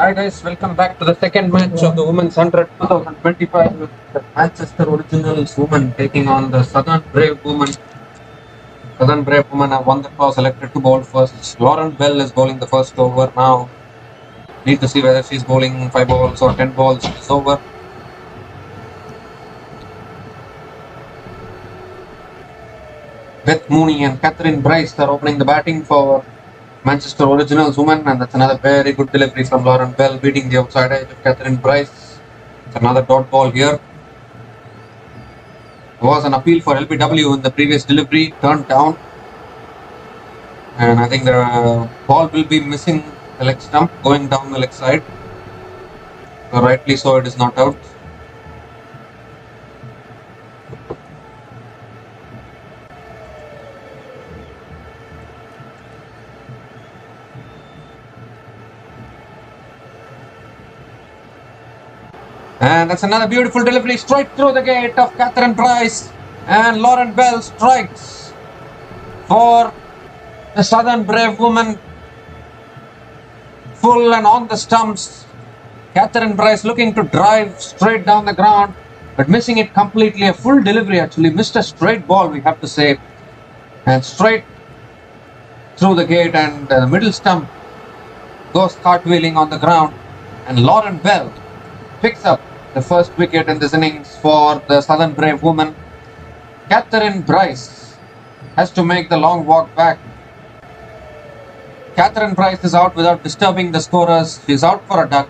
Hi guys, welcome back to the second match of the Women's 100 2025 with the Manchester Originals women taking on the Southern Brave women. Southern Brave women have won the toss, elected to bowl first. Lauren Bell is bowling the first over now. Need to see whether she's bowling 5 balls or 10 balls. It's over. Beth Mooney and Catherine Bryce are opening the batting for Manchester Originals women, and that's another very good delivery from Lauren Bell, beating the outside edge of Catherine Bryce. It's another dot ball here. There was an appeal for LBW in the previous delivery, turned down, and I think the ball will be missing the leg stump, going down the leg side. So rightly so, it is not out. And that's another beautiful delivery straight through the gate of Catherine Bryce, and Lauren Bell strikes for the Southern Brave woman. Full and on the stumps. Catherine Bryce looking to drive straight down the ground, but missing it completely. A full delivery actually, missed a straight ball, we have to say, and straight through the gate, and the middle stump goes cartwheeling on the ground, and Lauren Bell picks up the first wicket in this innings for the Southern Brave woman. Catherine Bryce has to make the long walk back. Catherine Bryce is out without disturbing the scorers. She's out for a duck,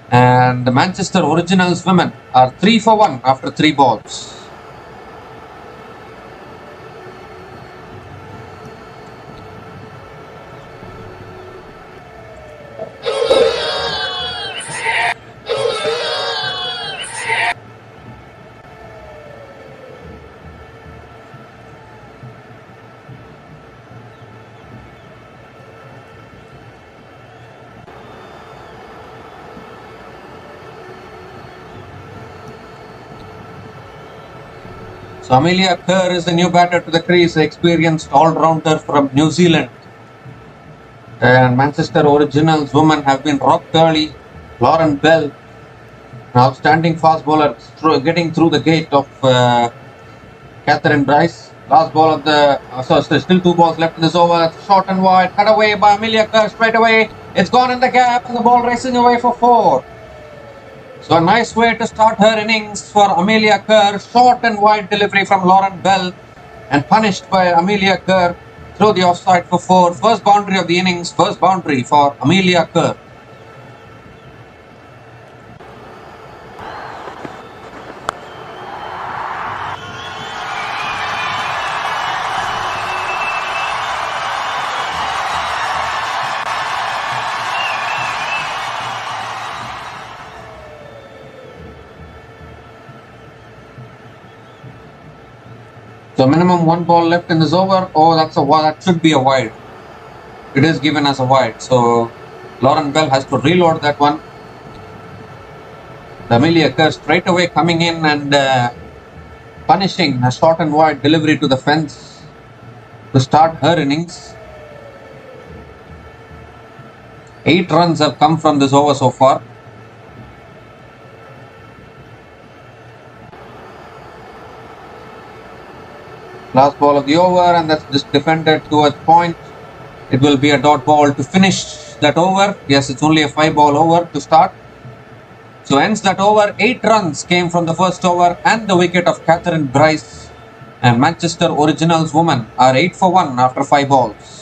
and the Manchester Originals women are 3 for 1 after 3 balls. So Amelia Kerr is the new batter to the crease, experienced all-rounder from New Zealand. And Manchester Originals women have been rocked early. Lauren Bell, an outstanding fast bowler, getting through the gate of Catherine Bryce. Last ball of the... so there's still 2 balls left in this over. Short and wide, cut away by Amelia Kerr straight away. It's gone in the gap, and the ball racing away for 4. So a nice way to start her innings for Amelia Kerr. Short and wide delivery from Lauren Bell, and punished by Amelia Kerr through the offside for 4. First boundary of the innings, first boundary for Amelia Kerr. So minimum 1 ball left in this over. Oh, that should be a wide. It is given as a wide. So Lauren Bell has to reload that one. The Amelia Kerr straight away coming in and punishing a short and wide delivery to the fence to start her innings. 8 runs have come from this over so far. Last ball of the over, and that's just defended towards point. It will be a dot ball to finish that over. Yes, it's only a 5 ball over to start. So ends that over. 8 runs came from the first over and the wicket of Catherine Bryce. And Manchester Originals women are 8 for 1 after 5 balls.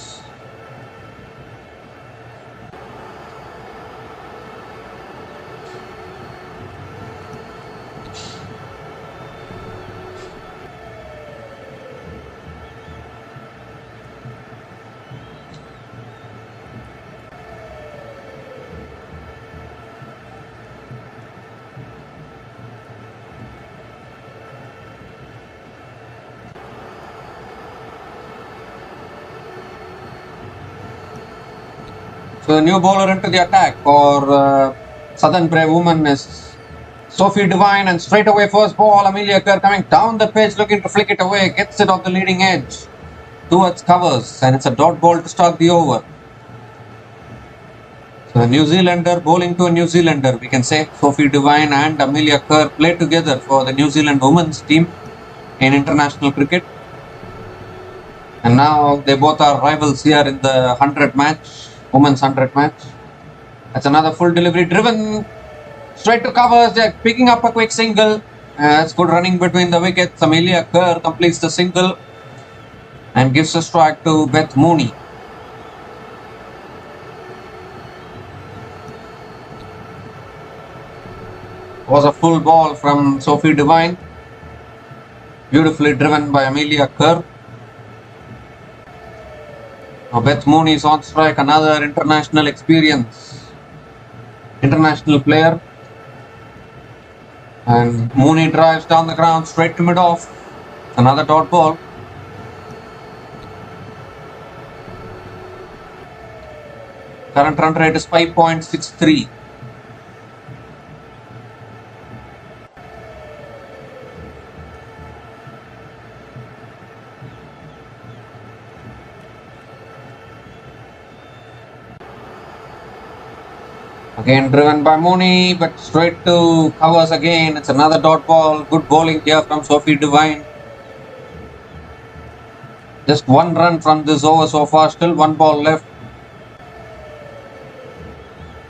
So the new bowler into the attack for Southern Brave women is Sophie Devine, and straight away first ball, Amelia Kerr coming down the pitch looking to flick it away, gets it off the leading edge towards covers, and it's a dot ball to start the over. A New Zealander bowling to a New Zealander, we can say. Sophie Devine and Amelia Kerr play together for the New Zealand women's team in international cricket. And now they both are rivals here in the 100 match, women's 100 match. That's another full delivery driven straight to covers. They're picking up a quick single. That's good running between the wickets. Amelia Kerr completes the single and gives a strike to Beth Mooney. Was a full ball from Sophie Devine, beautifully driven by Amelia Kerr. Now Beth Mooney is on strike, another international player. And Mooney drives down the ground straight to mid-off. Another dot ball. Current run rate is 5.63. Again driven by Mooney, but straight to covers again. It's another dot ball. Good bowling here from Sophie Devine. Just one run from this over so far. Still one ball left.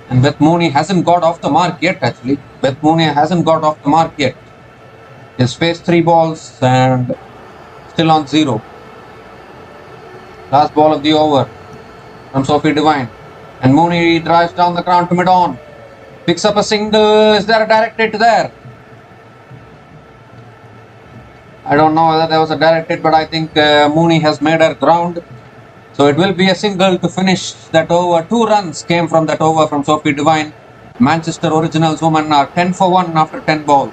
And Beth Mooney hasn't got off the mark yet actually. Beth Mooney hasn't got off the mark yet. He's faced 3 balls and still on 0. Last ball of the over from Sophie Devine. And Mooney drives down the ground to mid-on. Picks up a single. Is there a direct hit there? I don't know whether there was a direct hit, but I think Mooney has made her ground. So it will be a single to finish that over. 2 runs came from that over from Sophie Devine. Manchester Originals women are 10 for 1 after 10 balls.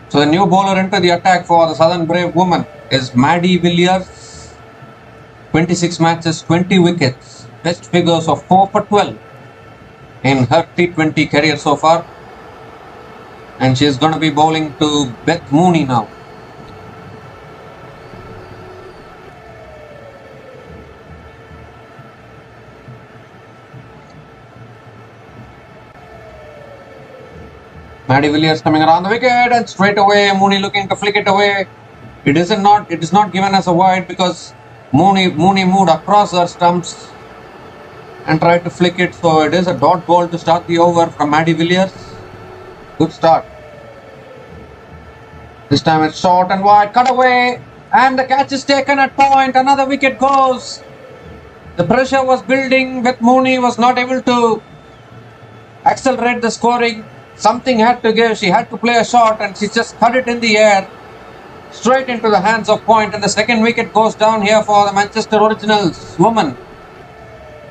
So the new bowler into the attack for the Southern Brave women is Maddie Villiers. 26 matches, 20 wickets. Best figures of 4 for 12 in her T20 career so far. And she's going to be bowling to Beth Mooney now. Maddie Villiers coming around the wicket and straight away Mooney looking to flick it away. It is not given as a wide because Mooney moved across her stumps and tried to flick it. So it is a dot ball to start the over from Maddie Villiers. Good start. This time it's short and wide, cut away, and the catch is taken at point. Another wicket goes. The pressure was building. Beth Mooney was not able to accelerate the scoring. Something had to give. She had to play a shot and she just cut it in the air straight into the hands of point, and the second wicket goes down here for the Manchester Originals woman.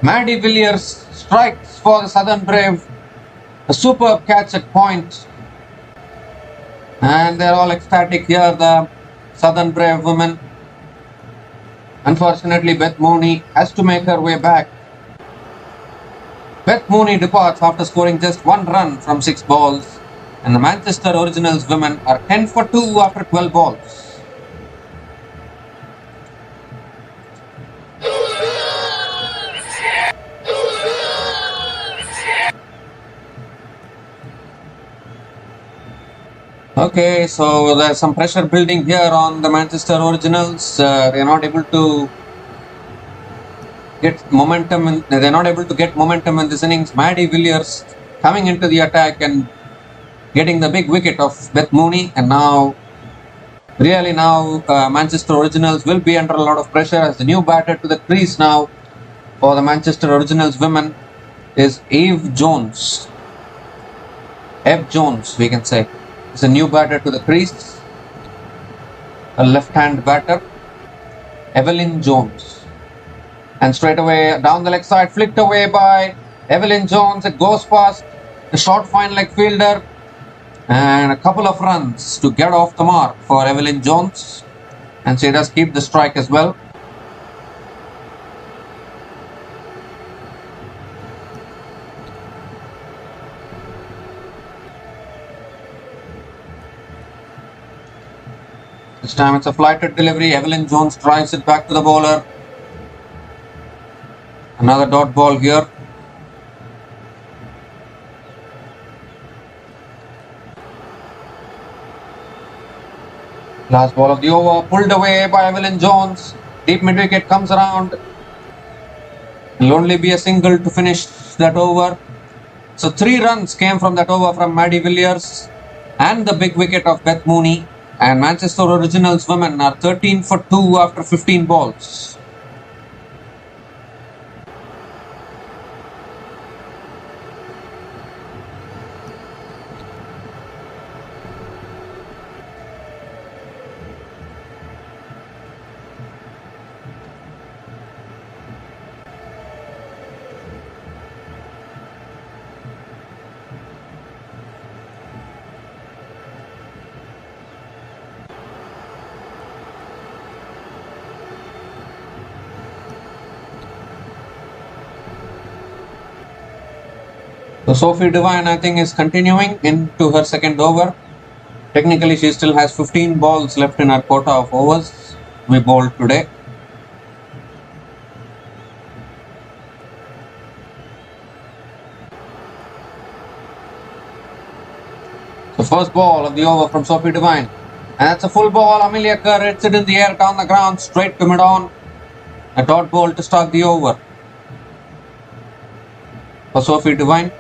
Maddie Villiers strikes for the Southern Brave. A superb catch at point. And they're all ecstatic here, the Southern Brave women. Unfortunately, Beth Mooney has to make her way back. Beth Mooney departs after scoring just 1 run from 6 balls, and the Manchester Originals women are 10 for 2 after 12 balls. Okay, so there's some pressure building here on the Manchester Originals. They're not able to get momentum. They're not able to get momentum in this innings. Maddie Villiers coming into the attack and getting the big wicket of Beth Mooney. And now, Manchester Originals will be under a lot of pressure as the new batter to the crease now for the Manchester Originals women is Eve Jones. Eve Jones, we can say, is a new batter to the crease. A left-hand batter, Evelyn Jones. And straight away down the leg side, flicked away by Evelyn Jones. It goes past the short fine leg fielder. And a couple of runs to get off the mark for Evelyn Jones. And she does keep the strike as well. This time it's a flighted delivery. Evelyn Jones drives it back to the bowler. Another dot ball here. Last ball of the over, pulled away by Evelyn Jones. Deep mid wicket comes around. It'll only be a single to finish that over. So 3 runs came from that over from Maddie Villiers and the big wicket of Beth Mooney. And Manchester Originals women are 13 for 2 after 15 balls. So Sophie Devine, I think, is continuing into her second over. Technically, she still has 15 balls left in her quota of overs we bowled today. The first ball of the over from Sophie Devine. And that's a full ball. Amelia Kerr hits it in the air down the ground, straight to mid-on. A dot ball to start the over for Sophie Devine.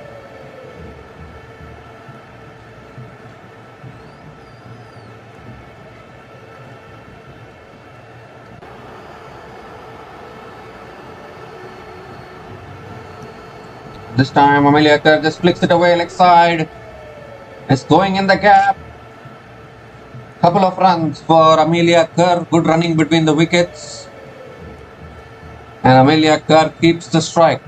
This time Amelia Kerr just flicks it away leg side. It's going in the gap. Couple of runs for Amelia Kerr. Good running between the wickets. And Amelia Kerr keeps the strike.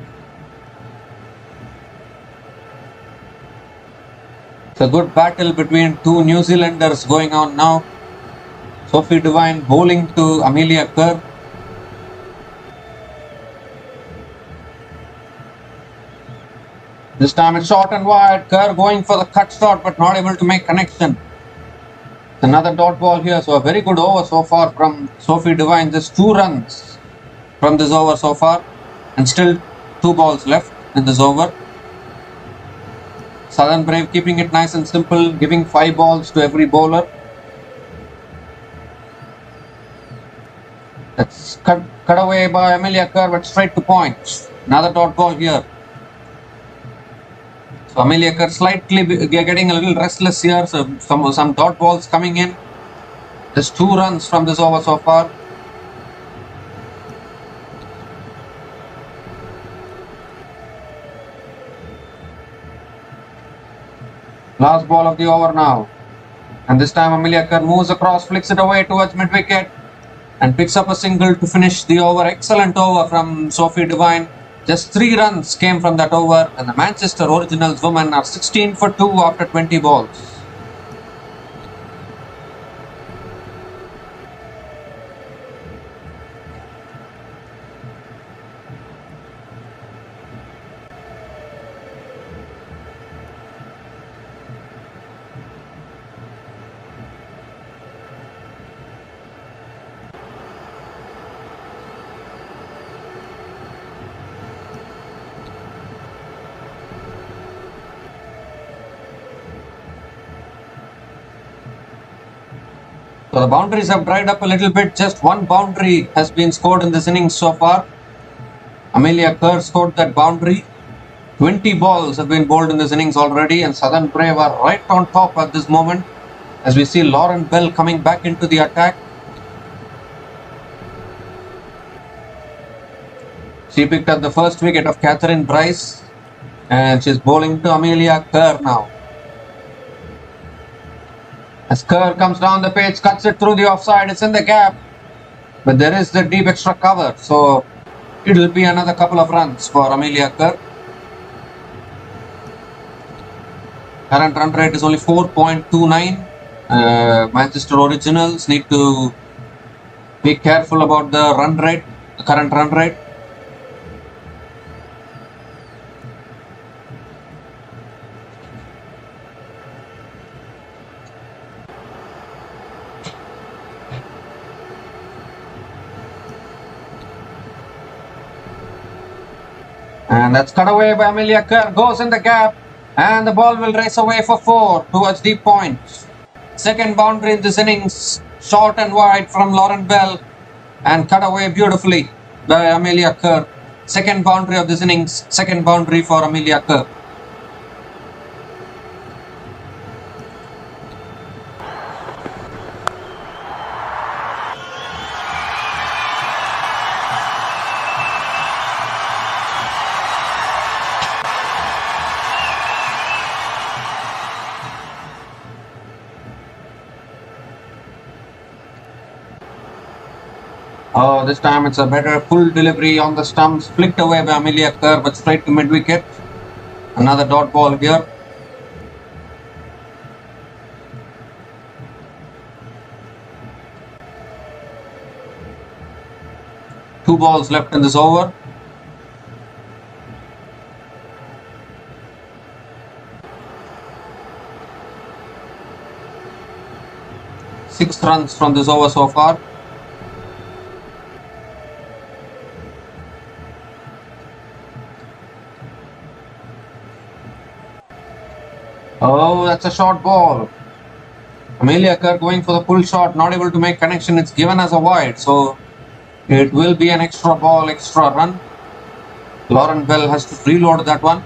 It's a good battle between 2 New Zealanders going on now. Sophie Devine bowling to Amelia Kerr. This time it's short and wide. Kerr going for the cut shot but not able to make connection. Another dot ball here. So a very good over so far from Sophie Devine. Just 2 runs from this over so far. And still 2 balls left in this over. Southern Brave keeping it nice and simple. Giving 5 balls to every bowler. That's cut away by Amelia Kerr but straight to point. Another dot ball here. So Amelia Kerr slightly getting a little restless here. So some dot balls coming in. Just 2 runs from this over so far. Last ball of the over now. And this time Amelia Kerr moves across, flicks it away towards mid wicket and picks up a single to finish the over. Excellent over from Sophie Devine. Just 3 runs came from that over, and the Manchester Originals women are 16 for 2 after 20 balls. So the boundaries have dried up a little bit. Just 1 boundary has been scored in this innings so far. Amelia Kerr scored that boundary. 20 balls have been bowled in this innings already, and Southern Brave are right on top at this moment as we see Lauren Bell coming back into the attack. She picked up the first wicket of Catherine Bryce and she's bowling to Amelia Kerr now. As Kerr comes down the pitch, cuts it through the offside, it's in the gap. But there is the deep extra cover. So It will be another couple of runs for Amelia Kerr. Current run rate is only 4.29. Manchester Originals need to be careful about the run rate, the current run rate. And that's cut away by Amelia Kerr, goes in the gap, and the ball will race away for 4 towards deep point. Second boundary in this innings, short and wide from Lauren Bell, and cut away beautifully by Amelia Kerr. Second boundary of this innings, second boundary for Amelia Kerr. Oh, this time it's a better full delivery on the stumps, flicked away by Amelia Kerr, but straight to mid wicket. Another dot ball here. Two balls left in this over. Six runs from this over so far. Oh, that's a short ball. Amelia Kerr going for the pull shot, not able to make connection. It's given as a wide, so it will be an extra ball, extra run. Lauren Bell has to reload that one.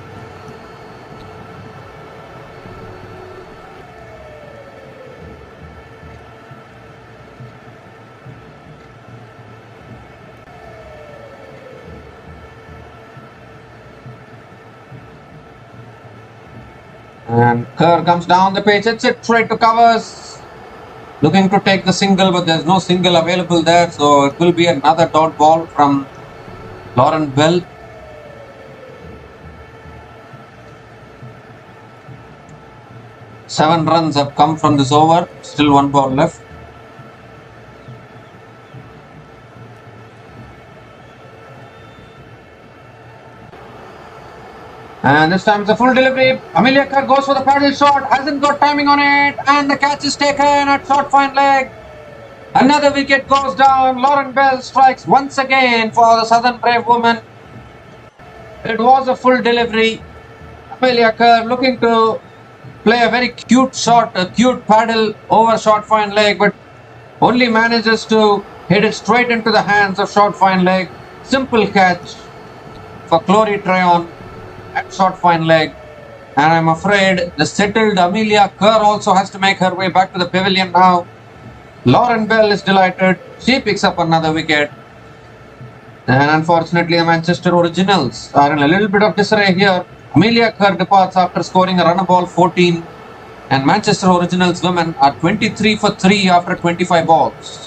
And Kerr comes down the pitch, hits it straight to covers. Looking to take the single, but there's no single available there, so it will be another dot ball from Lauren Bell. Seven runs have come from this over, still one ball left. And this time it's a full delivery. Amelia Kerr goes for the paddle shot, hasn't got timing on it, and the catch is taken at short fine leg. Another wicket goes down. Lauren Bell strikes once again for the Southern Brave woman. It was a full delivery. Amelia Kerr looking to play a very cute shot, a cute paddle over short fine leg, but only manages to hit it straight into the hands of short fine leg. Simple catch for Chloe Tryon at short fine leg, and I'm afraid the settled Amelia Kerr also has to make her way back to the pavilion now. Lauren Bell is delighted. She picks up another wicket, and unfortunately the Manchester Originals are in a little bit of disarray here. Amelia Kerr departs after scoring a run of ball 14, and Manchester Originals women are 23 for 3 after 25 balls.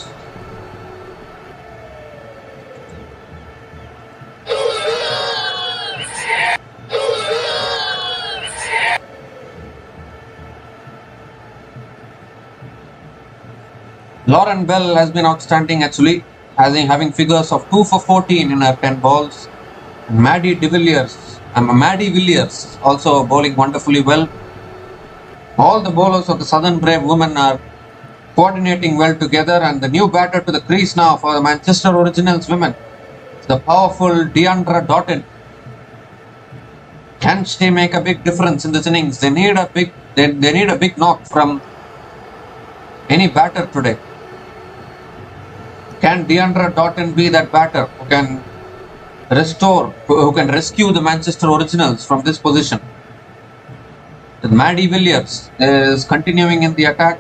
Lauren Bell has been outstanding actually, having figures of 2 for 14 in her 10 balls. Maddie Villiers also bowling wonderfully well. All the bowlers of the Southern Brave women are coordinating well together, and the new batter to the crease now for the Manchester Originals women, the powerful Deandra Doughton. Can she make a big difference in this innings? They need a big knock from any batter today. Can Deandra Doughton be that batter who can rescue the Manchester Originals from this position? Maddie Villiers is continuing in the attack,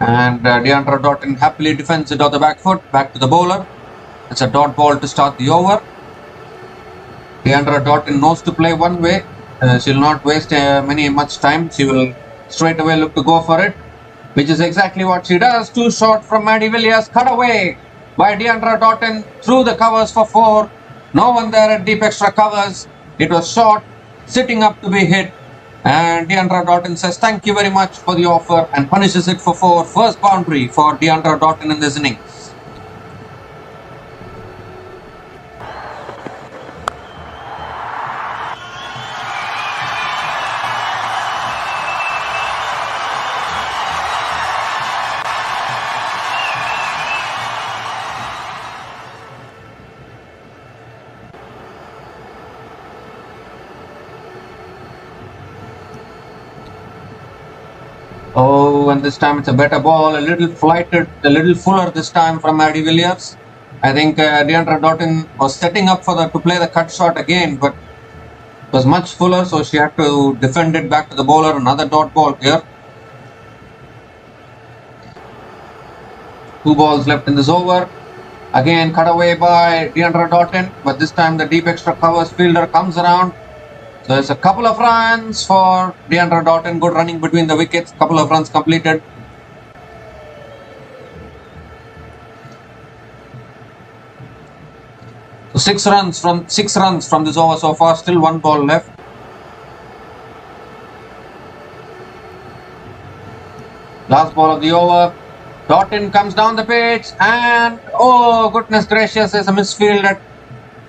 and Deandra Doughton happily defends it on the back foot. Back to the bowler. It's a dot ball to start the over. Deandra Doughton knows to play one way. She'll not waste much time. She will straight away look to go for it. which is exactly what she does. Too short from Maddie Villiers, cut away by Deandra Doughton through the covers for 4. No one there at deep extra covers. It was short, sitting up to be hit, and Deandra Doughton says thank you very much for the offer and punishes it for 4. First boundary for Deandra Doughton in this innings. Oh, and this time it's a better ball, a little flighted, a little fuller this time from Maddie Villiers. I think Deandra Doughton was setting up for to play the cut shot again, but it was much fuller, so she had to defend it back to the bowler. Another dot ball here. 2 balls left in this over. Again, cut away by Deandra Doughton, but this time the deep extra covers fielder comes around. So it's a couple of runs for Deandra Doughton. Good running between the wickets. Couple of runs completed. So 6 runs from this over so far. Still 1 ball left. Last ball of the over. Doughton comes down the pitch and oh goodness gracious, there's a misfield at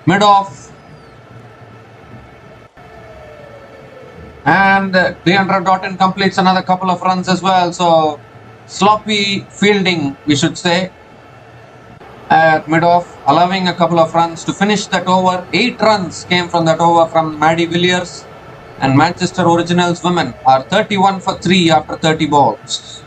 mid-off. And Deandra Doughton completes another couple of runs as well. So sloppy fielding, we should say, at mid-off, allowing a couple of runs to finish that over. 8 runs came from that over from Maddie Villiers, and Manchester Originals women are 31 for 3 after 30 balls.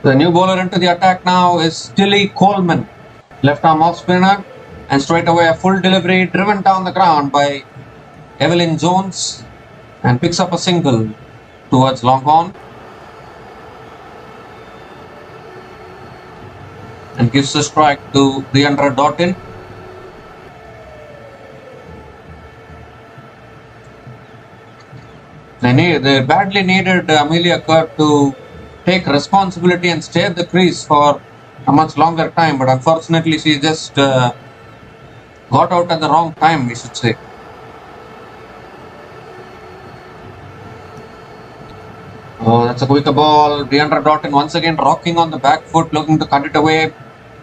The new bowler into the attack now is Tilly Coleman, left arm off spinner, and straight away a full delivery driven down the ground by Evelyn Jones and picks up a single towards long on and gives the strike to Deandra Doughton. They badly needed Amelia Kerr to take responsibility and stay at the crease for a much longer time, but unfortunately she just got out at the wrong time, we should say. Oh, that's a quicker ball. Deandra Doughton once again rocking on the back foot, looking to cut it away,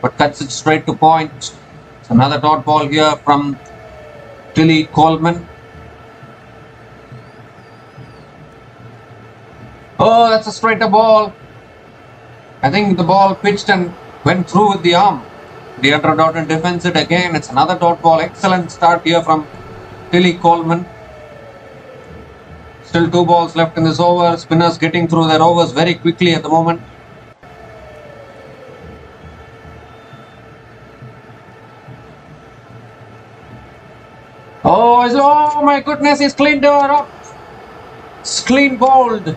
but cuts it straight to point. It's another dot ball here from Tilly Coleman. Oh, that's a straighter ball. I think the ball pitched and went through with the arm. Deandra Doughton defends it again. It's another dot ball. Excellent start here from Tilly Coleman. Still 2 balls left in this over. Spinners getting through their overs very quickly at the moment. Oh my goodness, he's cleaned her up. It's clean bowled.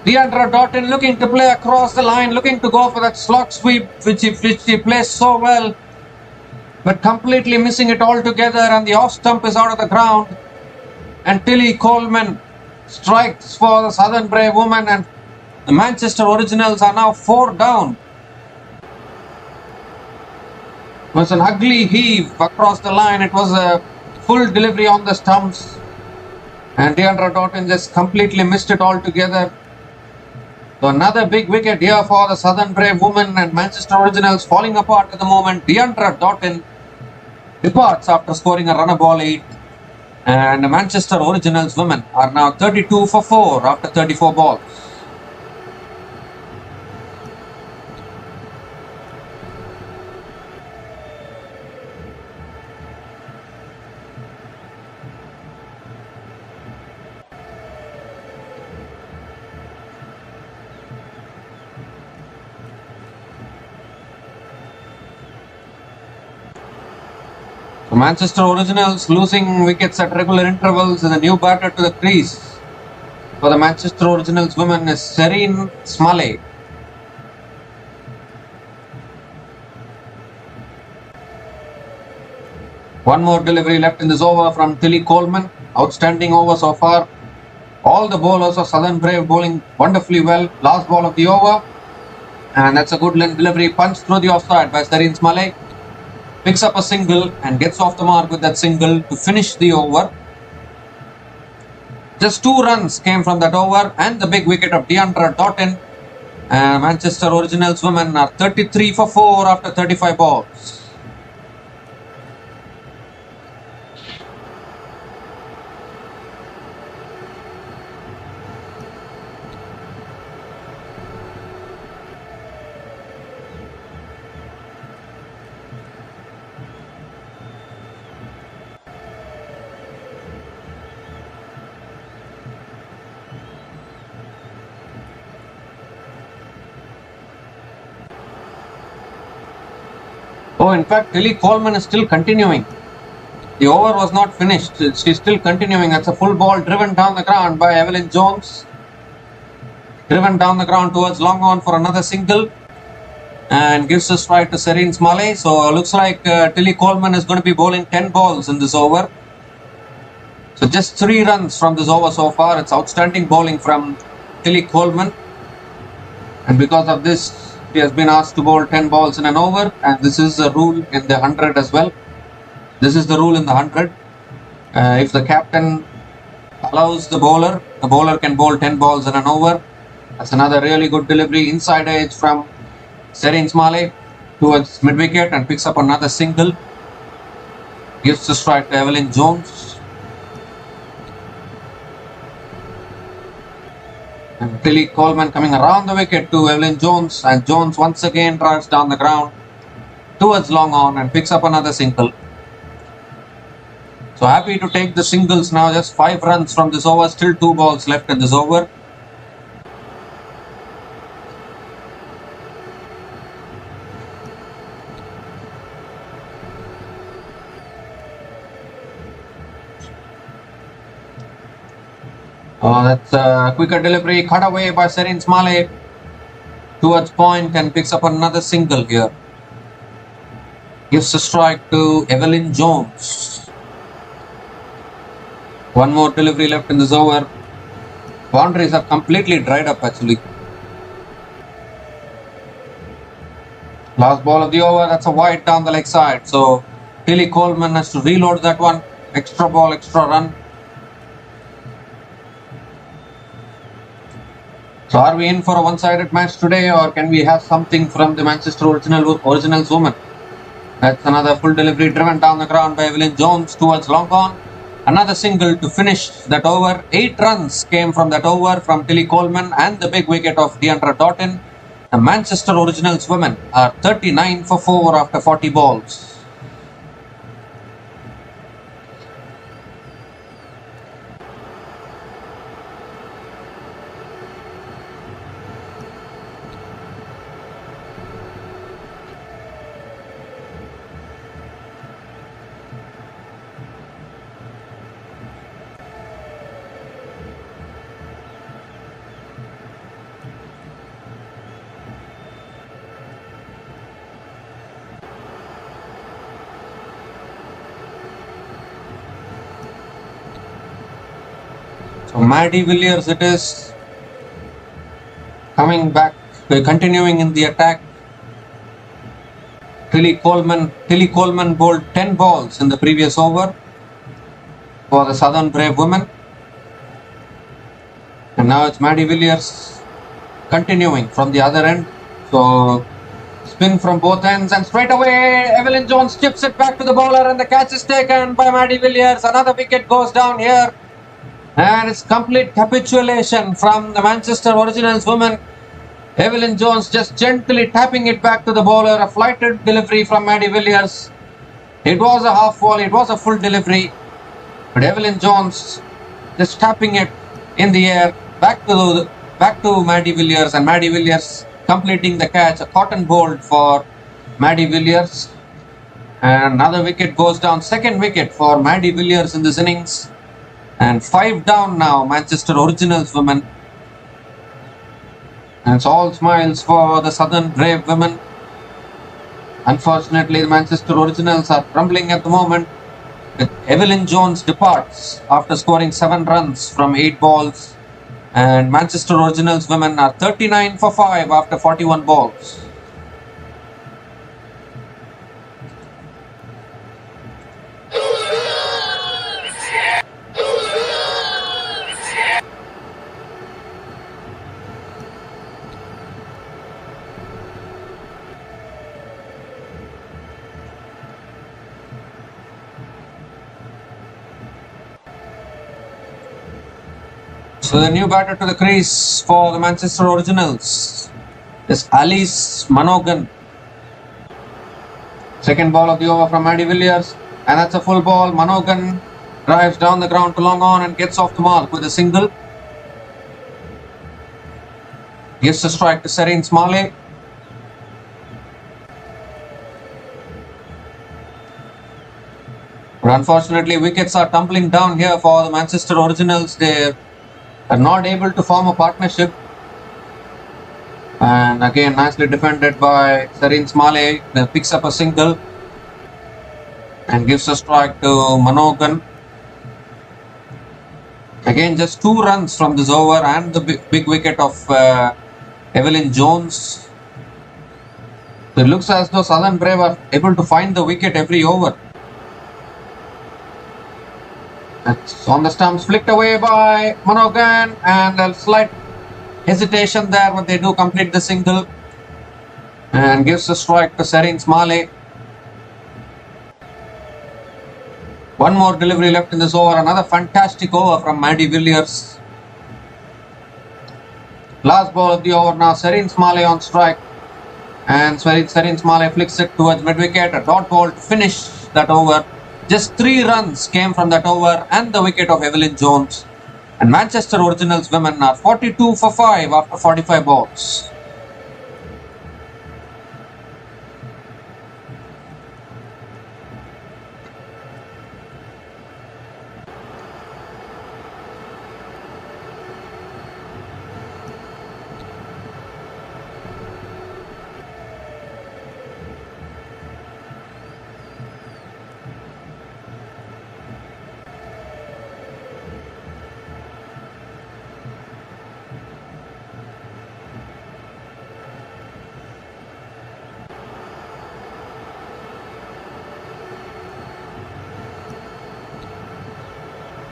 Deandra Doughton looking to play across the line, looking to go for that slot sweep, which he plays so well, but completely missing it altogether, and the off stump is out of the ground. And Tilly Coleman strikes for the Southern Brave woman, and the Manchester Originals are now 4 down. It was an ugly heave across the line. It was a full delivery on the stumps, and Deandra Doughton just completely missed it altogether. So another big wicket here for the Southern Brave women, and Manchester Originals falling apart at the moment. Deandra Doughton departs after scoring a run of ball 8. And the Manchester Originals women are now 32 for 4 after 34 balls. So Manchester Originals losing wickets at regular intervals, and the new batter to the crease for the Manchester Originals women is Serene Smalley. One more delivery left in this over from Tilly Coleman. Outstanding over so far. All the bowlers of Southern Brave bowling wonderfully well. Last ball of the over. And that's a good delivery, punch through the offside by Serene Smalley. Picks up a single and gets off the mark with that single to finish the over. Just 2 runs came from that over and the big wicket of Deandra Doughton. Manchester Originals women are 33 for 4 after 35 balls. Oh, in fact, Tilly Coleman is still continuing. The over was not finished. She's still continuing. That's a full ball driven down the ground by Evelyn Jones. Driven down the ground towards long on for another single. And gives a strike to Serene Smalley. So looks like Tilly Coleman is going to be bowling 10 balls in this over. So just 3 runs from this over so far. It's outstanding bowling from Tilly Coleman. And because of this, she has been asked to bowl 10 balls in an over, and this is a rule in the 100 as well. This is the rule in the 100. If the captain allows the bowler can bowl 10 balls in an over. That's another really good delivery, inside edge from Serene Smalley towards mid-wicket and picks up another single. Gives the strike to Evelyn Jones. And Tilly Coleman coming around the wicket to Evelyn Jones, and Jones once again drives down the ground towards long on and picks up another single. So happy to take the singles now, just 5 runs from this over, still 2 balls left in this over. That's a quicker delivery, cut away by Serene Smalley towards point and picks up another single here. Gives a strike to Evelyn Jones. One more delivery left in this over. Boundaries are completely dried up actually. Last ball of the over, that's a wide down the leg side. So Tilly Coleman has to reload that one. Extra ball, extra run. So are we in for a one-sided match today, or can we have something from the Manchester Originals women? That's another full delivery driven down the ground by Evelyn Jones towards long on. Another single to finish that over. 8 runs came from that over from Tilly Coleman and the big wicket of Deandra Doughton. The Manchester Originals women are 39 for 4 after 40 balls. So Maddie Villiers it is, coming back, continuing in the attack. Tilly Coleman bowled 10 balls in the previous over for the Southern Brave women. And now it's Maddie Villiers continuing from the other end. So Spin from both ends and straight away Evelyn Jones chips it back to the bowler and the catch is taken by Maddie Villiers. Another wicket goes down here and it's complete capitulation from the Manchester Originals women. Evelyn Jones just gently tapping it back to the bowler. A flighted delivery from Maddie Villiers. It was a half volley, it was a full delivery, but Evelyn Jones just tapping it in the air back to Maddie Villiers, and Maddie Villiers completing the catch. A cotton bolt for Maddie Villiers, and another wicket goes down. Second wicket for Maddie Villiers in this innings, and 5 down now, Manchester Originals women. And it's all smiles for the Southern Brave women. Unfortunately, the Manchester Originals are crumbling at the moment. Evelyn Jones departs after scoring 7 runs from 8 balls. And Manchester Originals women are 39 for 5 after 41 balls. So the new batter to the crease for the Manchester Originals is Alice Manogan. Second ball of the over from Maddie Villiers, and that's a full ball. Manogan drives down the ground to long on and gets off the mark with a single. Gives a strike to Serene Smalley. But unfortunately, wickets are tumbling down here for the Manchester Originals. They are not able to form a partnership. And again, nicely defended by Serene Smalley. Picks up a single and gives a strike to Manogan. Again, just 2 runs from this over and the big wicket of Evelyn Jones. It looks as though Southern Brave are able to find the wicket every over. It's on the stumps, flicked away by Manogan, and a slight hesitation there, but they do complete the single and gives a strike to Serene Smalley. One more delivery left in this over. Another fantastic over from Maddie Villiers. Last ball of the over now. Serene Smalley on strike, and Serene Smalley flicks it towards mid-wicket. A dot ball to finish that over. Just 3 runs came from that over and the wicket of Evelyn Jones. And Manchester Originals women are 42 for 5 after 45 balls.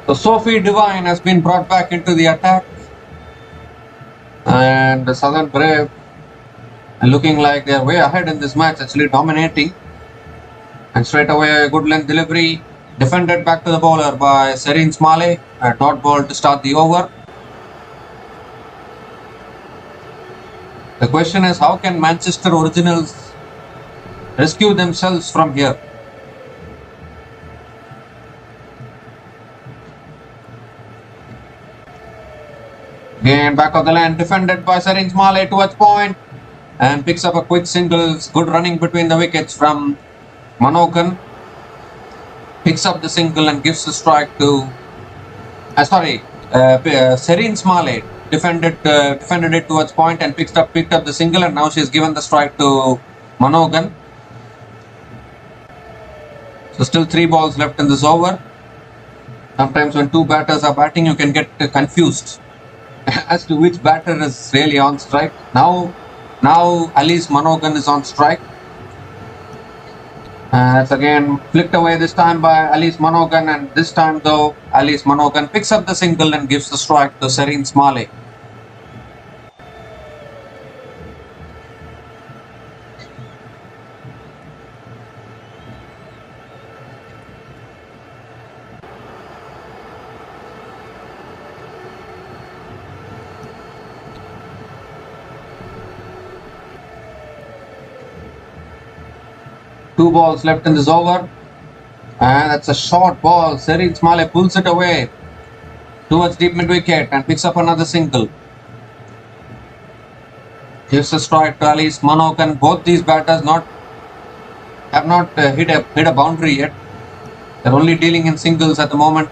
So Sophie Devine has been brought back into the attack, and the Southern Brave are looking like they are way ahead in this match, actually dominating. And straight away a good length delivery, defended back to the bowler by Serene Smalley. A dot ball to start the over. The question is, how can Manchester Originals rescue themselves from here? Again, back of the line, defended by Serene Smalley towards point, and picks up a quick single. Good running between the wickets from Manogan. Picks up the single and gives the strike to Serene Smalley defended it towards point and picked up the single, and now she's given the strike to Manogan. So still 3 balls left in this over. Sometimes when 2 batters are batting, you can get confused as to which batter is really on strike. Now Alice Manogan is on strike. It's again flicked away this time by Alice Manogan, and this time though Alice Manogan picks up the single and gives the strike to Serene Smalley. 2 balls left in this over. And that's a short ball. Serin Smale pulls it away towards deep mid wicket and picks up another single. Gives a strike to Alice Manokan. Both these batters have not hit a boundary yet. They're only dealing in singles at the moment.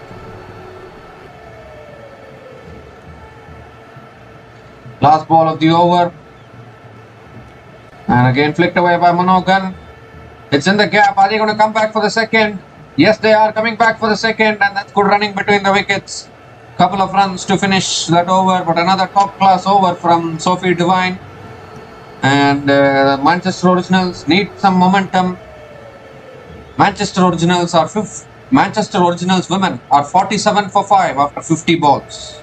Last ball of the over. And again flicked away by Manokan. It's in the gap. Are they going to come back for the second? Yes, they are coming back for the second, and that's good running between the wickets. Couple of runs to finish that over, but another top class over from Sophie Devine. And Manchester Originals need some momentum. Manchester Originals women are 47 for 5 after 50 balls.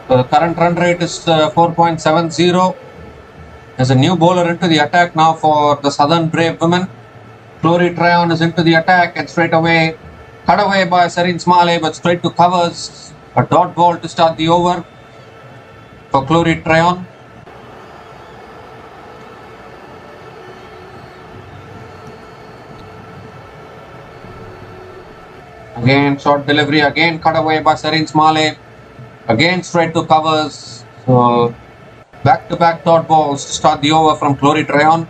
The current run rate is 4.70. There's a new bowler into the attack now for the Southern Brave women. Chloe Tryon is into the attack and straight away cut away by Serin Smale, but straight to covers. A dot ball to start the over for Chloe Tryon. Again short delivery, again cut away by Serin Smale. Again straight to covers. So back-to-back dot balls to start the over from Chloe Tryon.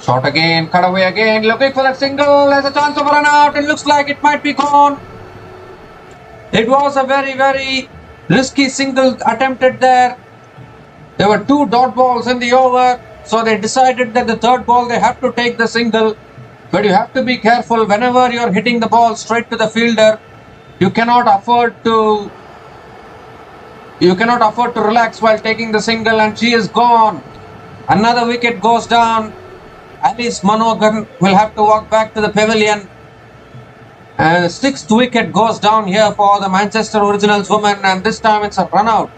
Shot again, cut away again, looking for that single. There's a chance of a run out. It looks like it might be gone. It was a very, very risky single attempted there. There were 2 dot balls in the over. So they decided that the third ball they have to take the single, but you have to be careful whenever you're hitting the ball straight to the fielder. You cannot afford to relax while taking the single, and she is gone. Another wicket goes down. Alice Manokan will have to walk back to the pavilion. And the 6th wicket goes down here for the Manchester Originals women, and this time it's a run out.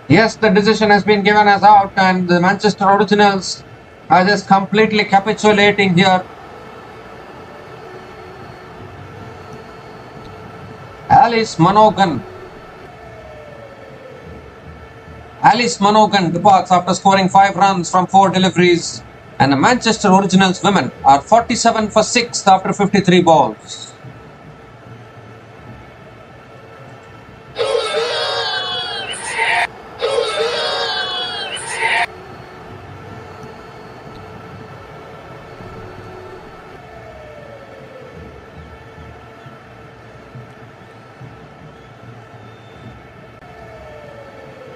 Yes, the decision has been given as out, and the Manchester Originals are just completely capitulating here. Alice Manokan departs after scoring 5 runs from 4 deliveries, and the Manchester Originals women are 47 for 6 after 53 balls.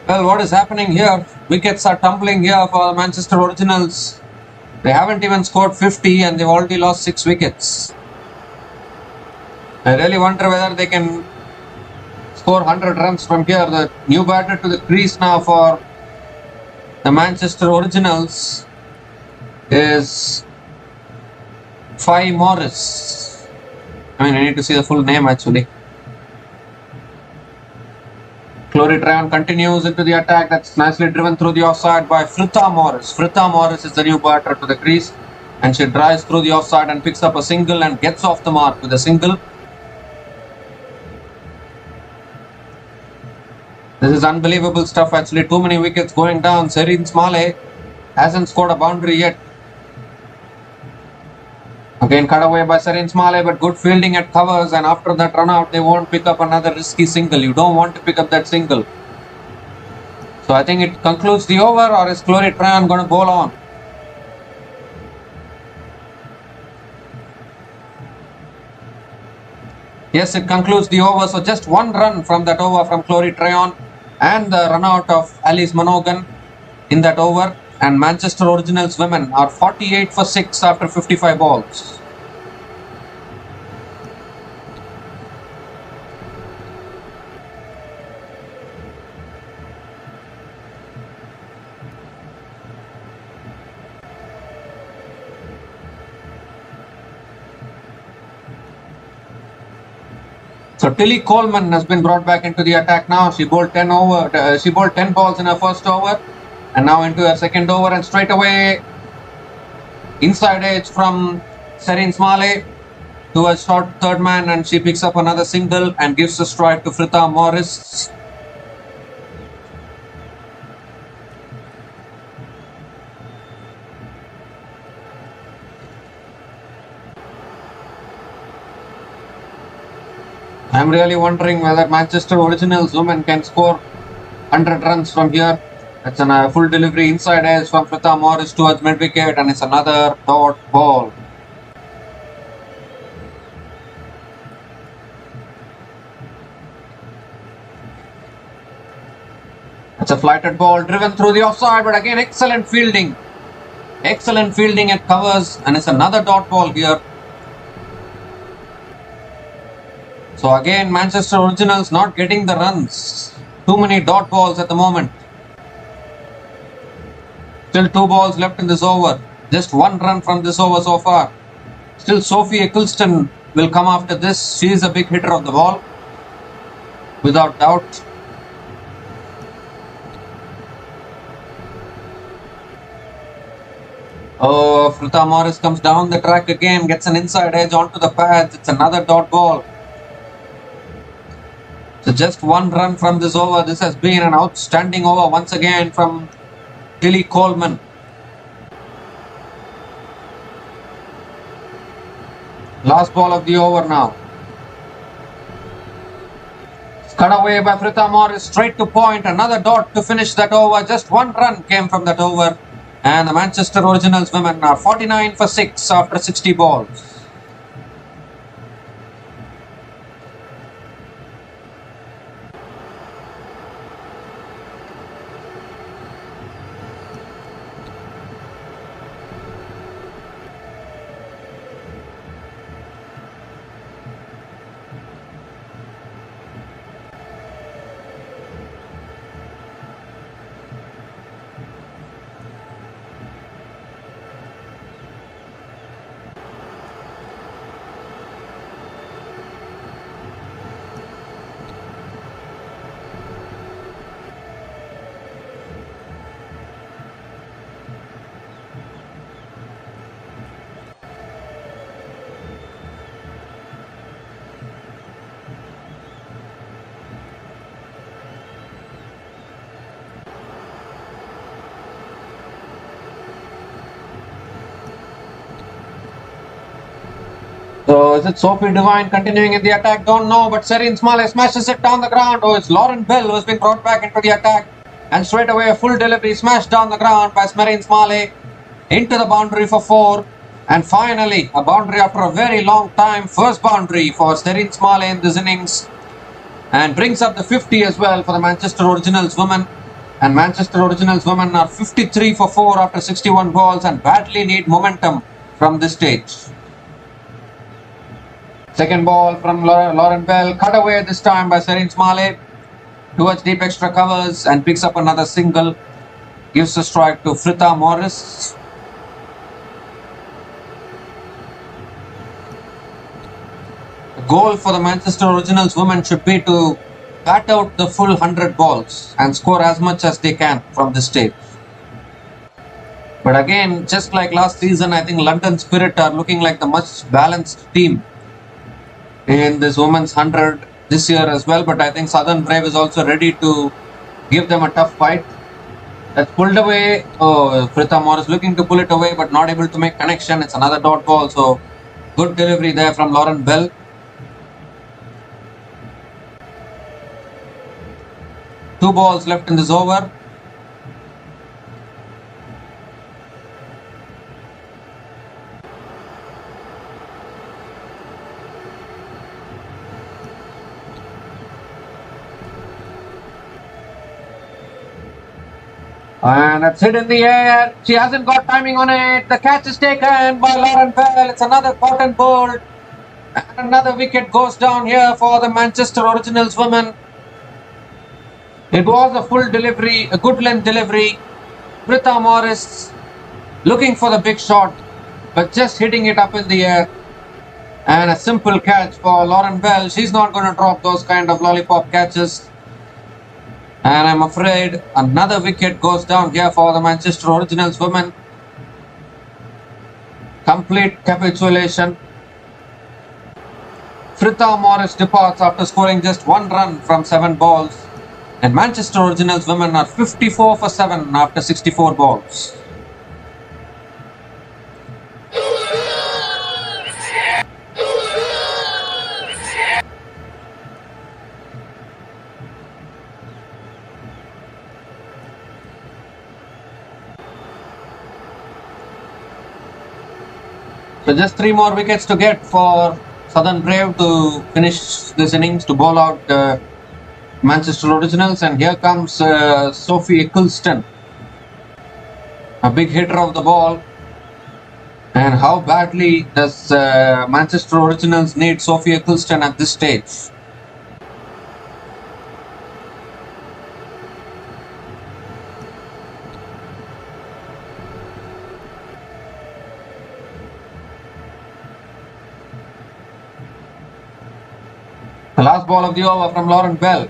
Well, what is happening here? Wickets are tumbling here for the Manchester Originals. They haven't even scored 50 and they've already lost 6 wickets. I really wonder whether they can score 100 runs from here. The new batter to the crease now for the Manchester Originals is Phi Morris. I need to see the full name actually. Chloe Tryon continues into the attack. That's nicely driven through the offside by Frita Morris. Frita Morris is the new batter to the crease, and she drives through the offside and picks up a single and gets off the mark with a single. This is unbelievable stuff actually. Too many wickets going down. Serin Smale hasn't scored a boundary yet. Again cut away by Serin Smale, but good fielding at covers, and after that run out they won't pick up another risky single. You don't want to pick up that single. So I think it concludes the over, or is Chloe Tryon going to bowl on? Yes, it concludes the over. So just 1 run from that over from Chloe Tryon and the run out of Alice Manokan in that over. and Manchester Originals women are 48 for 6 after 55 balls. So Tilly Coleman has been brought back into the attack now. She bowled 10 balls in her first over, and now into her second over, and straight away inside edge from Serene Smalley to a short third man, and she picks up another single and gives the strike to Frita Morris. I'm really wondering whether Manchester Originals women can score 100 runs from here. It's a full delivery inside edge from Frita Morris towards mid-wicket, and it's another dot ball. It's a flighted ball driven through the offside, but again excellent fielding. Excellent fielding at covers, and it's another dot ball here. So again, Manchester Originals not getting the runs. Too many dot balls at the moment. Still 2 balls left in this over. Just 1 run from this over so far. Still Sophie Eccleston will come after this. She is a big hitter of the ball, without doubt. Oh, Frita Morris comes down the track again, gets an inside edge onto the pads. It's another dot ball. So just 1 run from this over. This has been an outstanding over once again from Tilly Coleman. Last ball of the over now. Cut away by Frita Morris, straight to point. Another dot to finish that over. Just 1 run came from that over. And the Manchester Originals women are 49 for 6 after 60 balls. So is it Sophie Devine continuing in the attack? Don't know, but Serene Smalley smashes it down the ground. Oh, it's Lauren Bell who has been brought back into the attack. And straight away a full delivery smashed down the ground by Serene Smalley into the boundary for 4. And finally, a boundary after a very long time. First boundary for Serene Smalley in this innings. And brings up the 50 as well for the Manchester Originals women. And Manchester Originals women are 53 for 4 after 61 balls and badly need momentum from this stage. Second ball from Lauren Bell, cut away this time by Serene Smalley towards deep extra covers and picks up another single. Gives a strike to Frita Morris. The goal for the Manchester Originals women should be to bat out the full 100 balls and score as much as they can from this stage. But again, just like last season, I think London Spirit are looking like the much balanced team in this women's 100 this year as well. But I think Southern Brave is also ready to give them a tough fight. That's pulled away. Oh, Frita Morris looking to pull it away but not able to make connection. It's another dot ball. So good delivery there from Lauren Bell. Two balls left in this over. And it's hit in the air. She hasn't got timing on it. The catch is taken by Lauren Bell. It's another cotton bolt. And another wicket goes down here for the Manchester Originals women. It was a full delivery, a good length delivery. Pritha Morris looking for the big shot, but just hitting it up in the air. And a simple catch for Lauren Bell. She's not going to drop those kind of lollipop catches. And I'm afraid another wicket goes down here for the Manchester Originals women. Complete capitulation. Pritha Morris departs after scoring just 1 run from 7 balls. And Manchester Originals women are 54 for 7 after 64 balls. So just 3 more wickets to get for Southern Brave to finish this innings, to bowl out Manchester Originals. And here comes Sophie Eccleston, a big hitter of the ball. And how badly does Manchester Originals need Sophie Eccleston at this stage? The last ball of the over from Lauren Bell.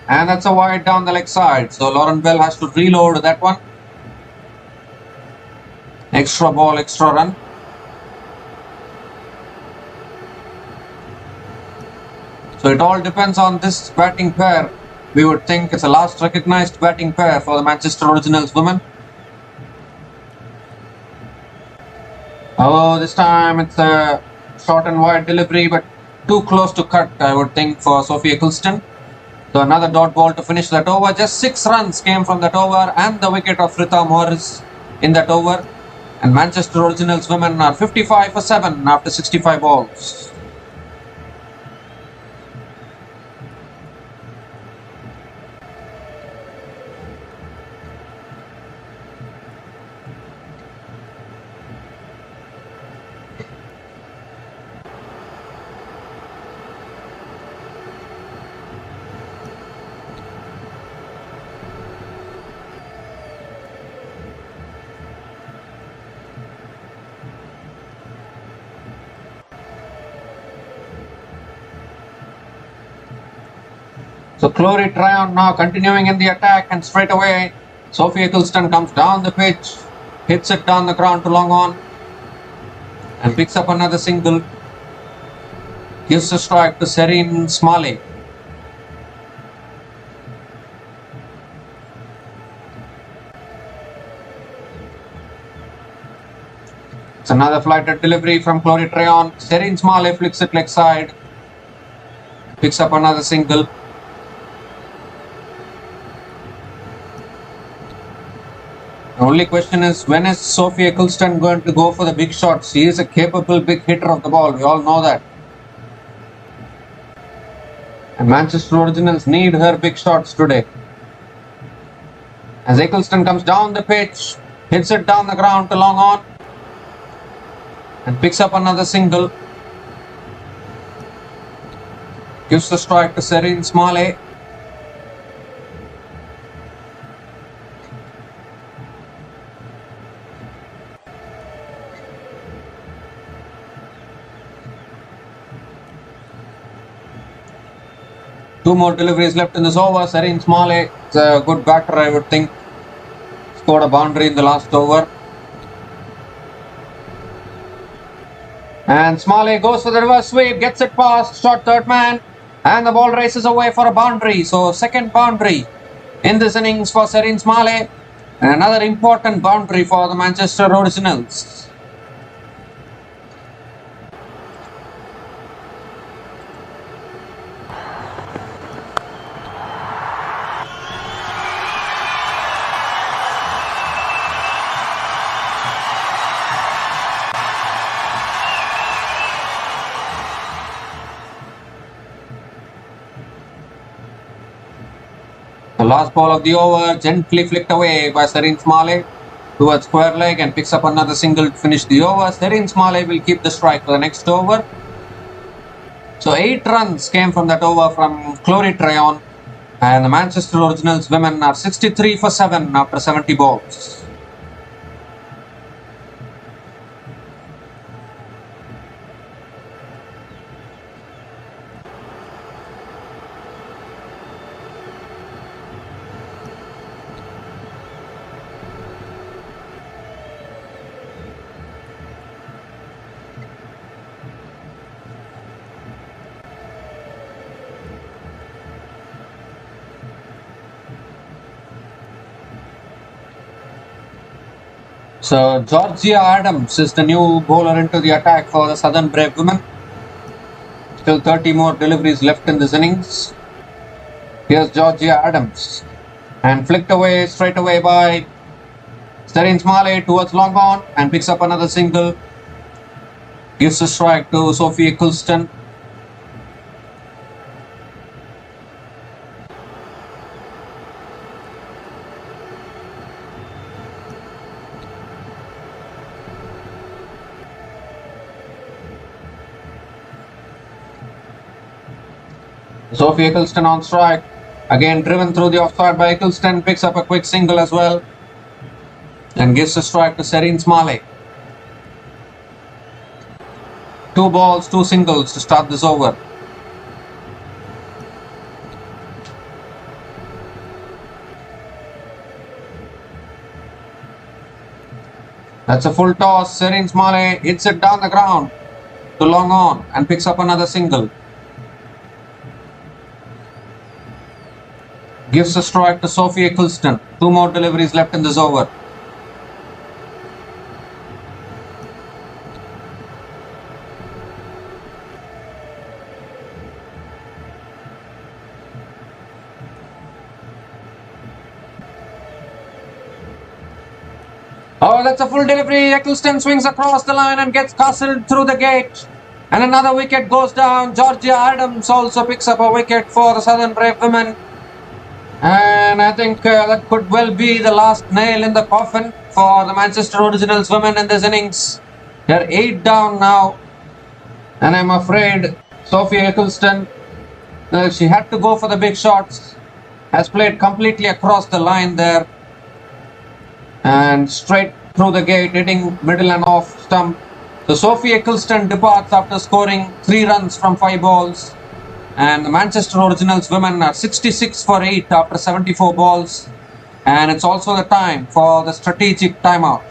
And that's a wide down the leg side. So Lauren Bell has to reload that one. Extra ball, extra run. So it all depends on this batting pair. We would think it's the last recognized batting pair for the Manchester Originals women. Oh, this time it's a short and wide delivery, but too close to cut, I would think, for Sophie Eccleston. So another dot ball to finish that over. Just 6 runs came from that over and the wicket of Pritha Morris in that over. And Manchester Originals women are 55 for 7 after 65 balls. So Chloe Tryon now continuing in the attack, and straight away Sophie Eccleston comes down the pitch, hits it down the ground to long on, and picks up another single. Gives a strike to Serene Smalley. It's another flighted delivery from Chloe Tryon. Serene Smalley flicks it leg side, picks up another single. The only question is, when is Sophie Eccleston going to go for the big shots? She is a capable big hitter of the ball. We all know that. And Manchester Originals need her big shots today. As Eccleston comes down the pitch, hits it down the ground to long on, and picks up another single. Gives the strike to Serene Smalley. Two more deliveries left in this over. Serene Smalley is a good batter, I would think. Scored a boundary in the last over. And Smalley goes for the reverse sweep, gets it past, short third man, and the ball races away for a boundary. So second boundary in this innings for Serene Smalley, and another important boundary for the Manchester Originals. The last ball of the over gently flicked away by Serene Smalley towards square leg and picks up another single to finish the over. Serene Smalley will keep the strike for the next over. So 8 runs came from that over from Chloe Tryon, and the Manchester Originals women are 63 for 7 after 70 balls. So Georgia Adams is the new bowler into the attack for the Southern Brave women. Still 30 more deliveries left in this innings. Here's Georgia Adams, and flicked away straight away by Serene Smalley towards long on and picks up another single. Gives a strike to Sophie Eccleston. Sophie Eccleston on strike. Again driven through the offside by Eccleston. Picks up a quick single as well and gives a strike to Serene Smalley. 2 balls, 2 singles to start this over. That's a full toss. Serene Smalley hits it down the ground to long on and picks up another single. Gives a strike to Sophie Eccleston. 2 more deliveries left in this over. Oh, that's a full delivery. Eccleston swings across the line and gets castled through the gate. And another wicket goes down. Georgia Adams also picks up a wicket for the Southern Brave women. And I think that could well be the last nail in the coffin for the Manchester Originals women in this innings. They're 8 down now. And I'm afraid Sophie Eccleston, she had to go for the big shots, has played completely across the line there. And straight through the gate, hitting middle and off stump. So Sophie Eccleston departs after scoring 3 runs from 5 balls. And the Manchester Originals women are 66 for 8 after 74 balls. And it's also the time for the strategic timeout.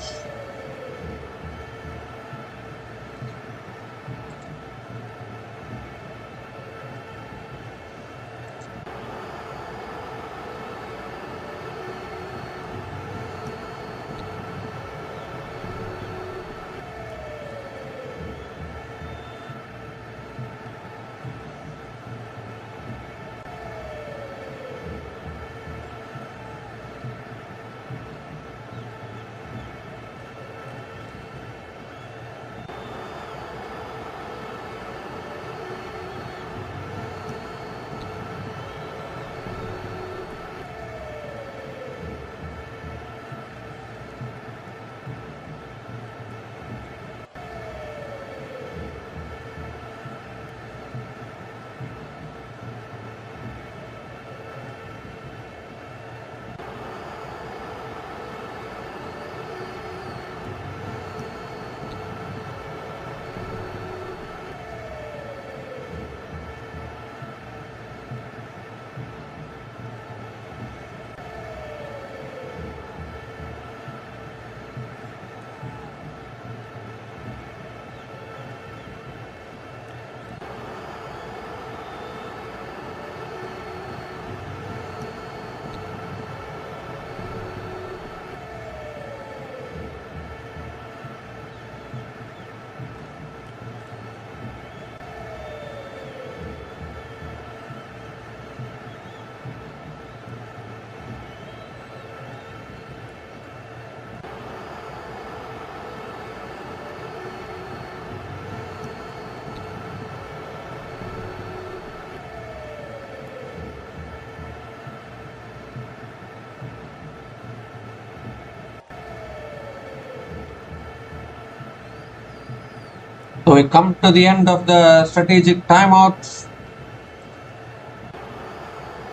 So we come to the end of the strategic timeout.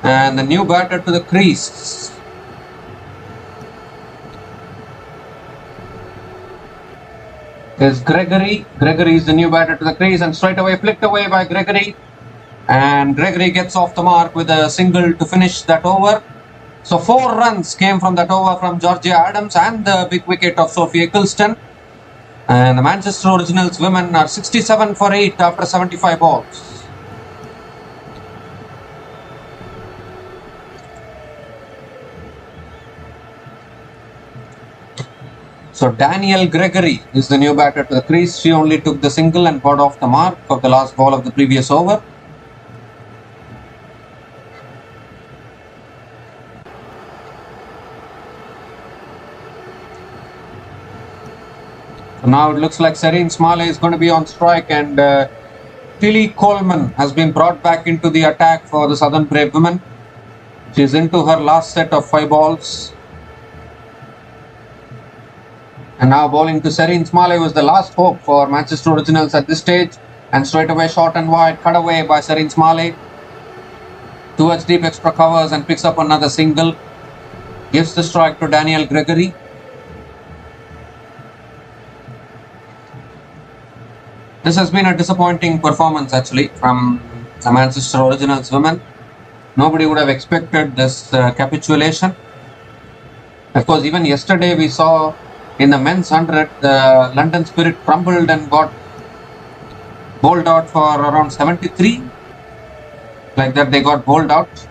And the new batter to the crease is Gregory. Gregory is the new batter to the crease, and straight away flicked away by Gregory. And Gregory gets off the mark with a single to finish that over. So 4 runs came from that over from Georgia Adams and the big wicket of Sophie Eccleston. And the Manchester Originals women are 67 for 8 after 75 balls. So Danielle Gregory is the new batter to the crease. She only took the single and got off the mark of the last ball of the previous over. So now it looks like Serene Smalley is going to be on strike, and Tilly Coleman has been brought back into the attack for the Southern Brave women. She is into her last set of 5 balls. And now bowling to Serene Smalley was the last hope for Manchester Originals at this stage. And straight away short and wide, cut away by Serene Smalley towards deep extra covers and picks up another single. Gives the strike to Danielle Gregory. This has been a disappointing performance actually from the Manchester Originals women. Nobody would have expected this capitulation. Of course, even yesterday we saw in the men's 100, the London Spirit crumbled and got bowled out for around 73. Like that, they got bowled out.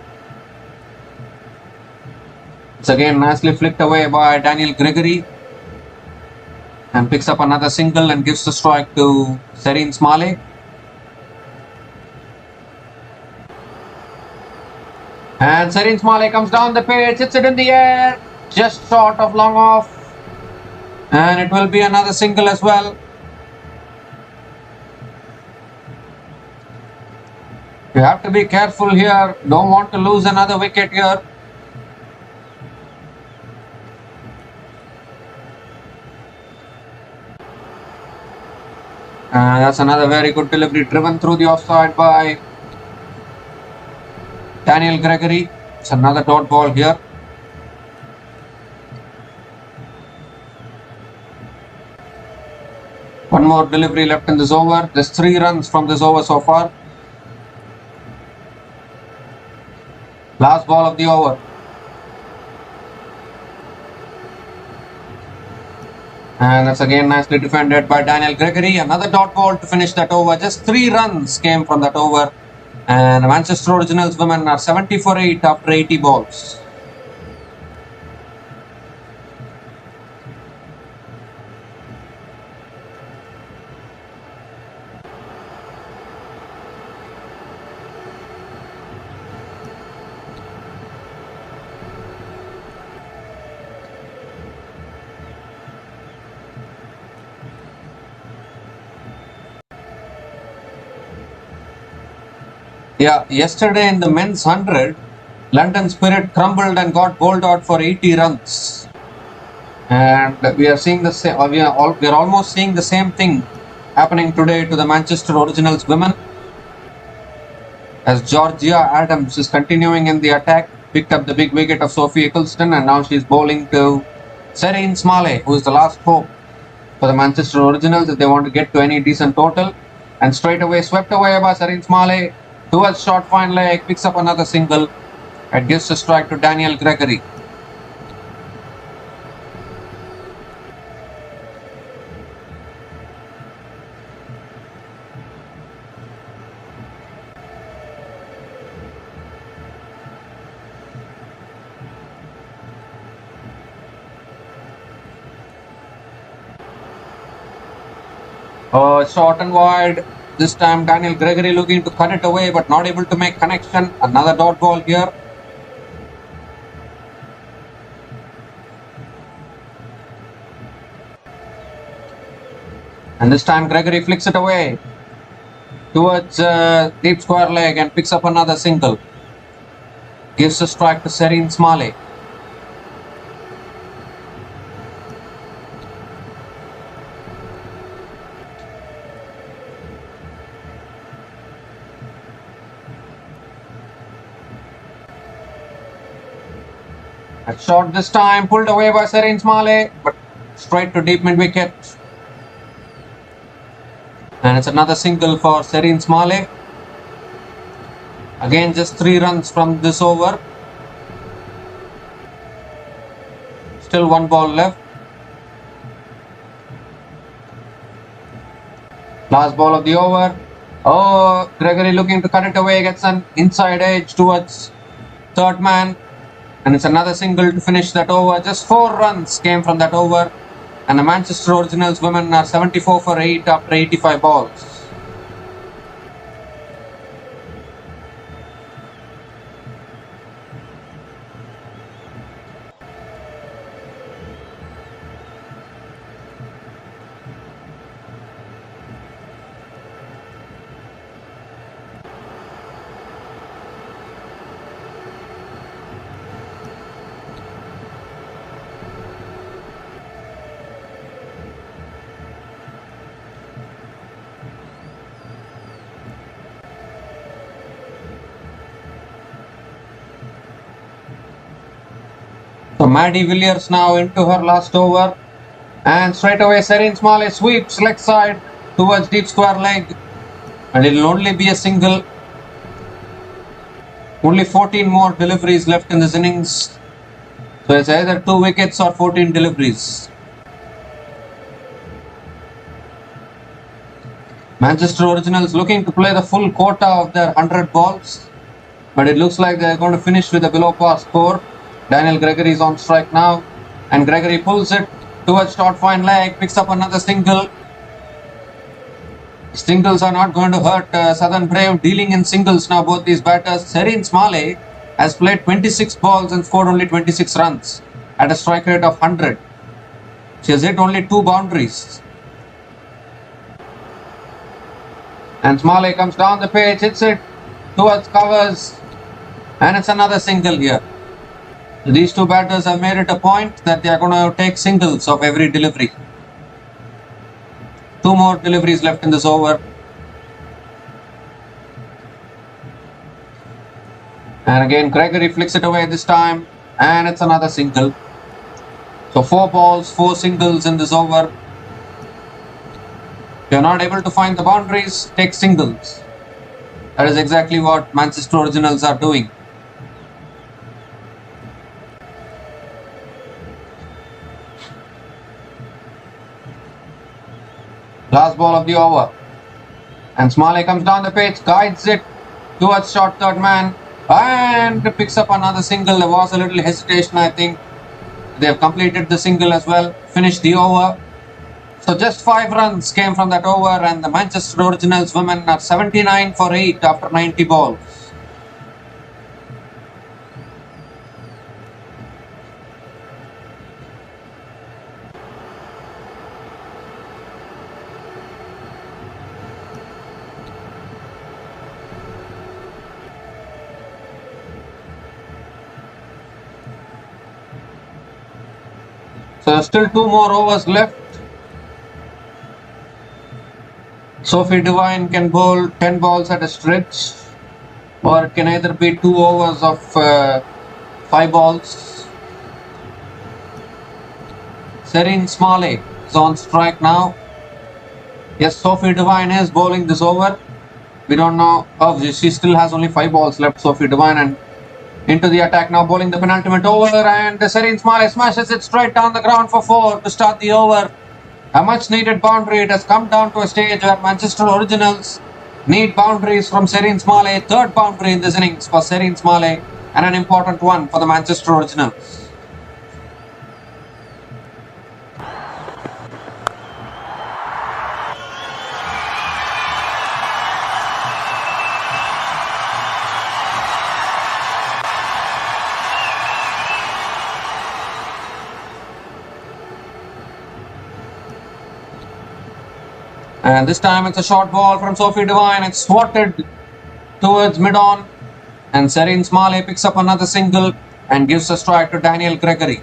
It's again nicely flicked away by Danielle Gregory. And picks up another single and gives the strike to Serene Smalley. And Serene Smalley comes down the pitch, hits it in the air, just short of long off. And it will be another single as well. You have to be careful here. Don't want to lose another wicket here. That's another very good delivery, driven through the offside by Danielle Gregory. It's another dot ball here. One more delivery left in this over. There's 3 runs from this over so far. Last ball of the over. And that's again nicely defended by Danielle Gregory. Another dot ball to finish that over. Just 3 runs came from that over. And the Manchester Originals women are 70 for 8 after 80 balls. Yeah, yesterday in the men's 100, London Spirit crumbled and got bowled out for 80 runs. And we are seeing the same, we are almost seeing the same thing happening today to the Manchester Originals women. As Georgia Adams is continuing in the attack, picked up the big wicket of Sophie Eccleston, and now she's bowling to Serene Smalley, who is the last hope for the Manchester Originals if they want to get to any decent total. And straight away swept away by Serene Smalley towards short fine leg, picks up another single and gives a strike to Danielle Gregory. Short and wide. This time Danielle Gregory looking to cut it away but not able to make connection. Another dot ball here. And this time Gregory flicks it away towards deep square leg and picks up another single. Gives a strike to Serene Smalley. A shot this time pulled away by Serene Smalley, but straight to deep mid wicket. And it's another single for Serene Smalley. Again, just 3 runs from this over. Still 1 ball left. Last ball of the over. Oh, Gregory looking to cut it away, gets an inside edge towards third man. And it's another single to finish that over. Just 4 runs came from that over. And the Manchester Originals women are 74 for 8 after 85 balls. So Maddie Villiers now into her last over, and straight away Serene Smalley sweeps leg side towards deep square leg, and it will only be a single. Only 14 more deliveries left in this innings, so it's either 2 wickets or 14 deliveries. Manchester Originals looking to play the full quota of their 100 balls, but it looks like they're going to finish with a below par score. Daniel Gregory is on strike now, and Gregory pulls it towards short fine leg, picks up another single. Singles are not going to hurt Southern Brave, dealing in singles now, both these batters. Serene Smalley has played 26 balls and scored only 26 runs at a strike rate of 100. She has hit only 2 boundaries. And Smalley comes down the pitch, hits it towards covers, and it's another single here. These 2 batters have made it a point that they are going to take singles of every delivery. 2 more deliveries left in this over. And again, Gregory flicks it away this time, and it's another single. So 4 balls, 4 singles in this over. If you're not able to find the boundaries, take singles. That is exactly what Manchester Originals are doing. Last ball of the over, and Smalley comes down the pitch, guides it towards short third man, and picks up another single. There was a little hesitation, I think. They have completed the single as well, finished the over. So just 5 runs came from that over, and the Manchester Originals women are 79 for 8 after 90 balls. So still 2 more overs left. Sophie Devine can bowl 10 balls at a stretch, or it can either be 2 overs of 5 balls. Serene Smalley is on strike now. Yes, Sophie Devine is bowling this over. We don't know. Oh, she still has only 5 balls left, Sophie Devine, and into the attack now, bowling the penultimate over, and Serene Smalley smashes it straight down the ground for 4 to start the over. A much needed boundary. It has come down to a stage where Manchester Originals need boundaries from Serene Smalley. 3rd boundary in this innings for Serene Smalley, and an important one for the Manchester Originals. And this time it's a short ball from Sophie Devine. It's swatted towards mid-on, and Serene Smalley picks up another single and gives a strike to Daniel Gregory.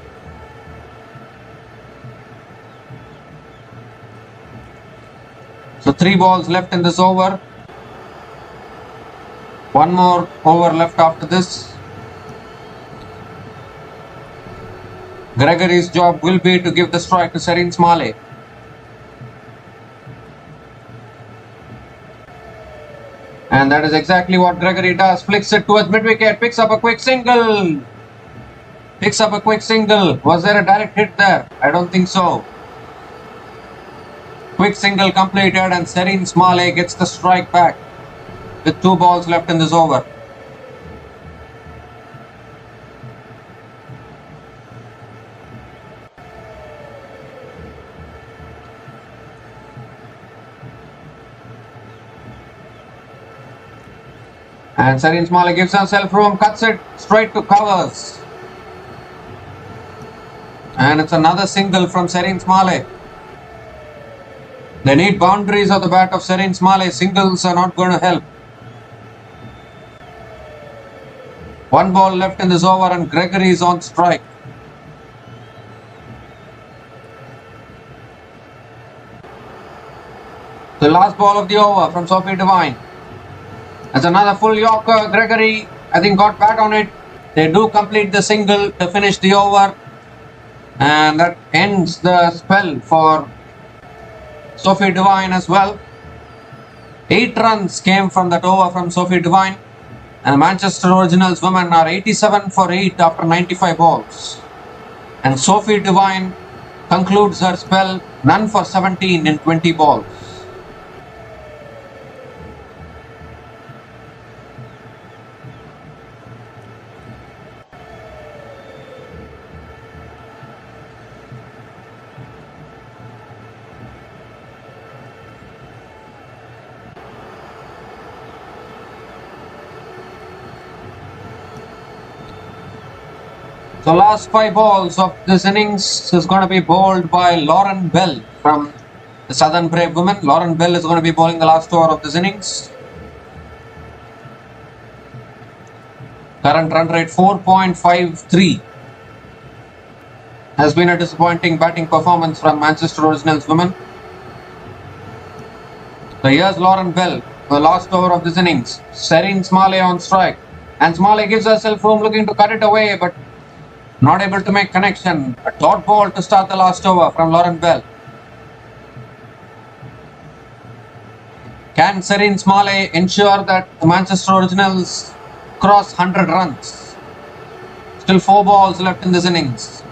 So 3 balls left in this over. 1 more over left after this. Gregory's job will be to give the strike to Serene Smalley. And that is exactly what Gregory does. Flicks it towards mid-wicket, picks up a quick single. Was there a direct hit there? I don't think so. Quick single completed and Serene Smalley gets the strike back with 2 balls left in this over. And Serene Smalley gives herself room, cuts it straight to covers. And it's another single from Serene Smalley. They need boundaries of the bat of Serene Smalley. Singles are not going to help. 1 ball left in this over and Gregory is on strike. The last ball of the over from Sophie Devine. That's another full Yorker. Gregory, I think, got bat on it. They do complete the single to finish the over. And that ends the spell for Sophie Devine as well. 8 runs came from that over from Sophie Devine. And Manchester Originals women are 87 for 8 after 95 balls. And Sophie Devine concludes her spell none for 17 in 20 balls. The last 5 balls of this innings is going to be bowled by Lauren Bell from the Southern Brave women. Lauren Bell is going to be bowling the last over of this innings. Current run rate 4.53. Has been a disappointing batting performance from Manchester Originals women. So here's Lauren Bell, the last over of this innings. Serene Smalley on strike. And Smalley gives herself room, looking to cut it away, but not able to make connection. A dot ball to start the last over from Lauren Bell. Can Serene Smalley ensure that the Manchester Originals cross 100 runs? Still 4 balls left in this innings.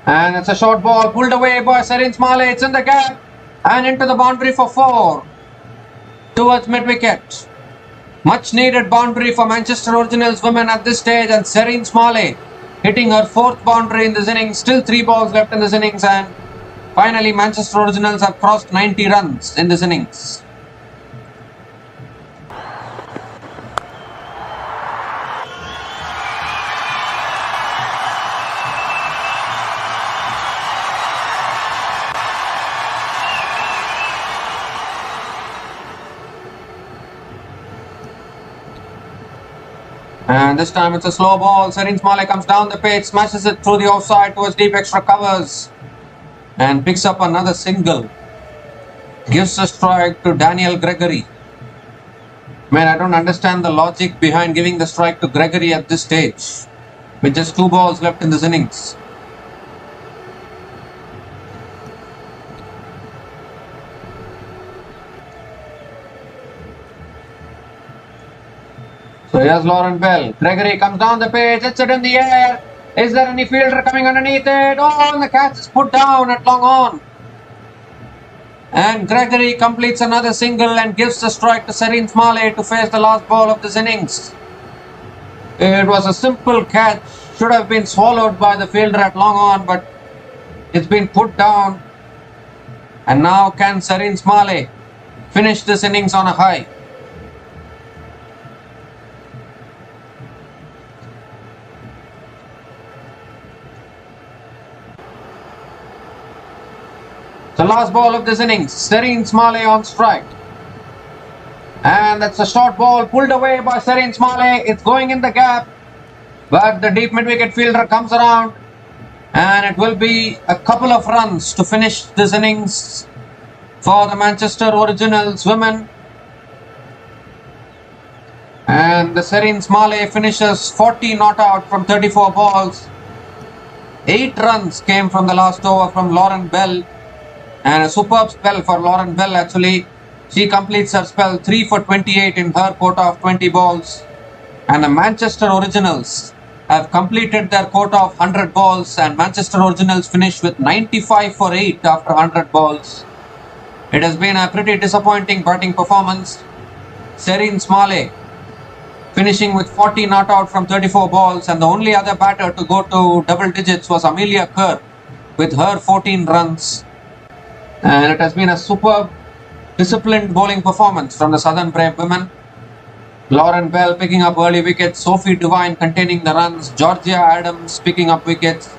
And it's a short ball pulled away by Serene Smalley. It's in the gap. And into the boundary for 4 towards mid-wicket. Much needed boundary for Manchester Originals women at this stage, and Serene Smalley hitting her 4th boundary in this innings. Still 3 balls left in this innings, and finally Manchester Originals have crossed 90 runs in this innings. And this time it's a slow ball. Serene Smalley comes down the pitch, smashes it through the offside towards deep extra covers and picks up another single. Gives a strike to Daniel Gregory. Man, I don't understand the logic behind giving the strike to Gregory at this stage with just 2 balls left in this innings. So here's Lauren Bell. Gregory comes down the pitch, hits it in the air. Is there any fielder coming underneath it? Oh, and the catch is put down at long on. And Gregory completes another single and gives the strike to Serene Smalley to face the last ball of this innings. It was a simple catch, should have been swallowed by the fielder at long on, but it's been put down. And now can Serene Smalley finish this innings on a high? The last ball of this innings, Serene Smalley on strike. And that's a short ball pulled away by Serene Smalley. It's going in the gap, but the deep mid-wicket fielder comes around, and it will be a couple of runs to finish this innings for the Manchester Originals women. And the Serene Smalley finishes 40 not out from 34 balls. 8 runs came from the last over from Lauren Bell. And a superb spell for Lauren Bell actually. She completes her spell 3 for 28 in her quota of 20 balls. And the Manchester Originals have completed their quota of 100 balls, and Manchester Originals finish with 95 for 8 after 100 balls. It has been a pretty disappointing batting performance. Serene Smalley finishing with 40 not out from 34 balls, and the only other batter to go to double digits was Amelia Kerr with her 14 runs. And it has been a superb, disciplined bowling performance from the Southern Brave women. Lauren Bell picking up early wickets, Sophie Devine containing the runs, Georgia Adams picking up wickets,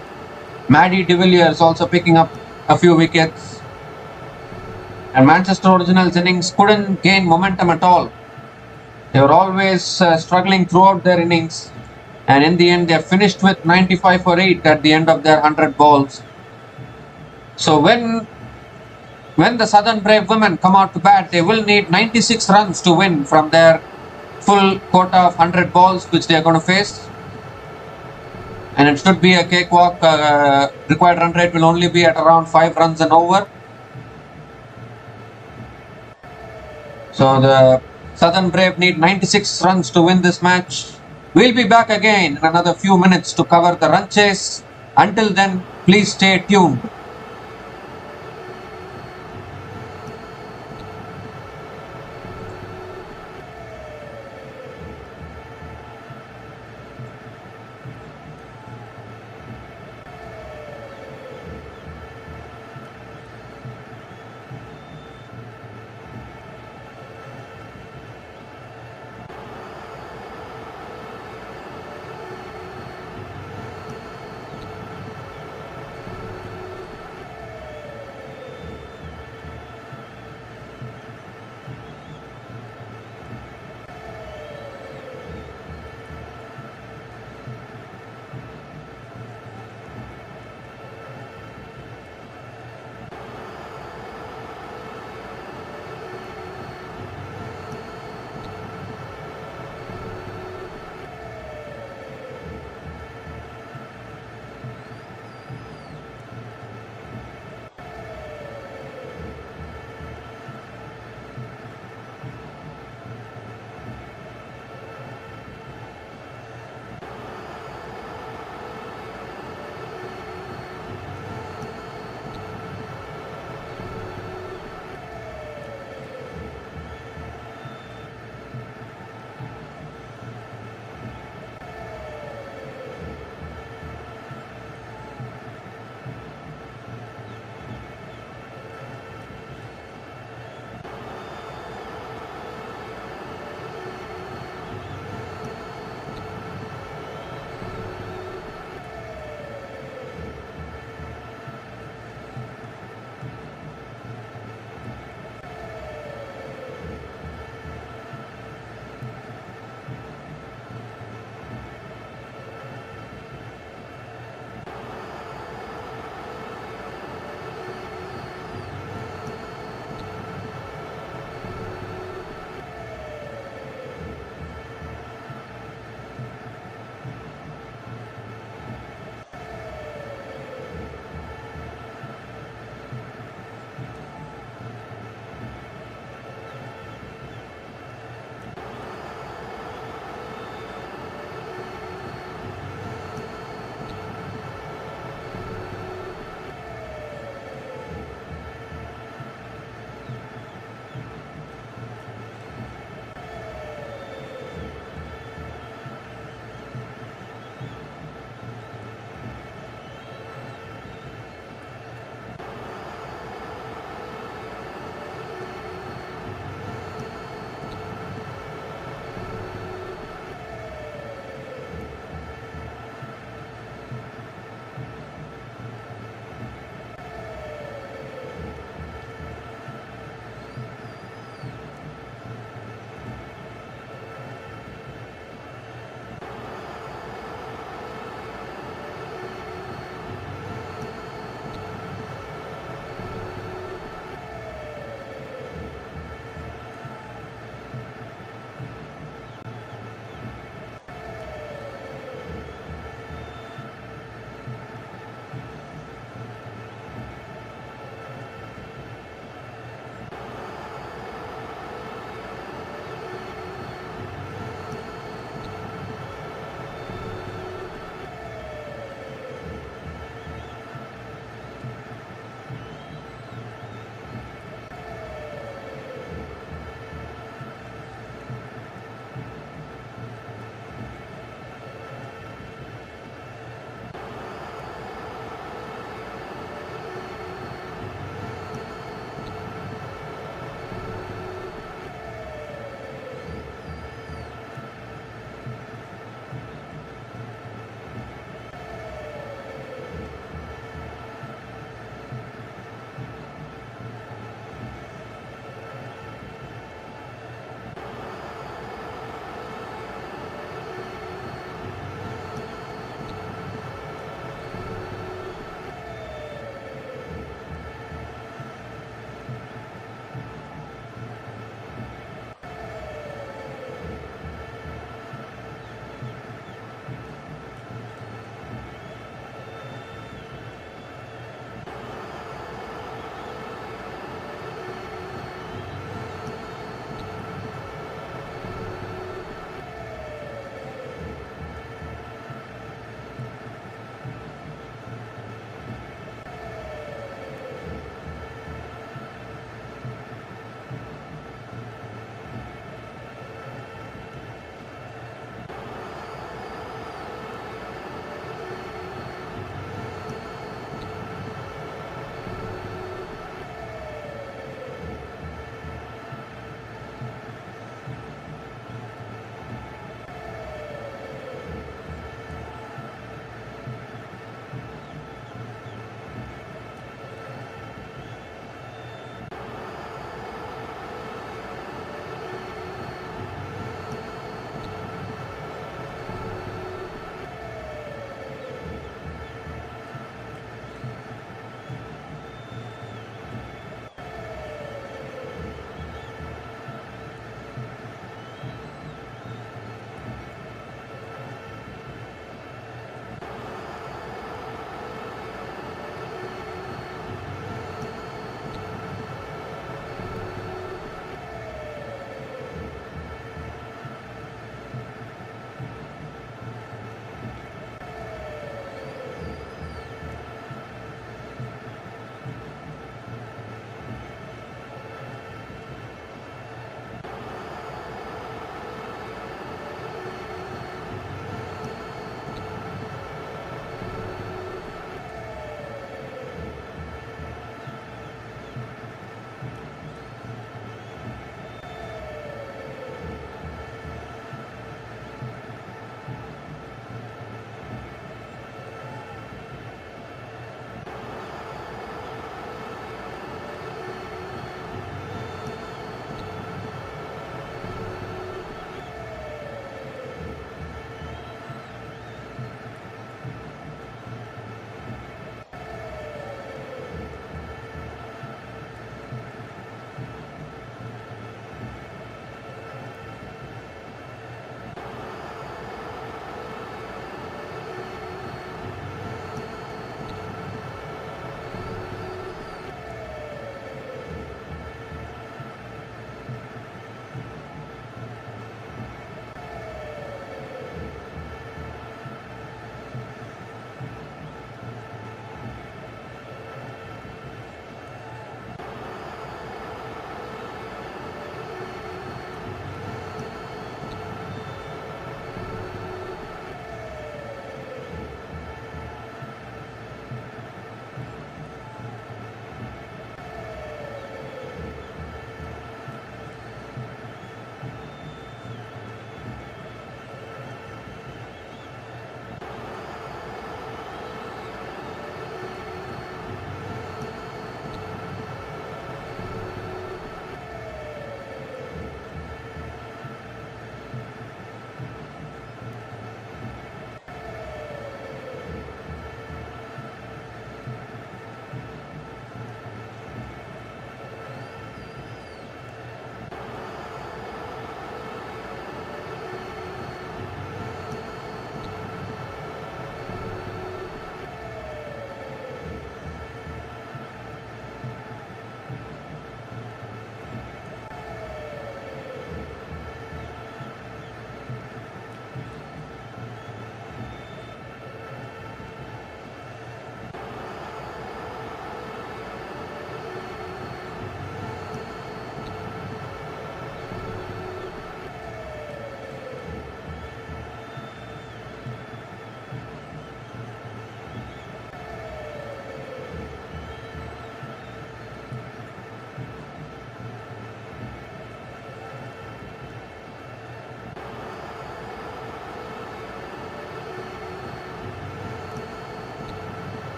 Maddie de Villiers also picking up a few wickets. And Manchester Originals innings couldn't gain momentum at all. They were always struggling throughout their innings, and in the end they finished with 95 for 8 at the end of their 100 balls. So when the Southern Brave women come out to bat, they will need 96 runs to win from their full quota of 100 balls which they are going to face. And it should be a cakewalk. Required run rate will only be at around 5 runs and over. So the Southern Brave need 96 runs to win this match. We'll be back again in another few minutes to cover the run chase. Until then, please stay tuned.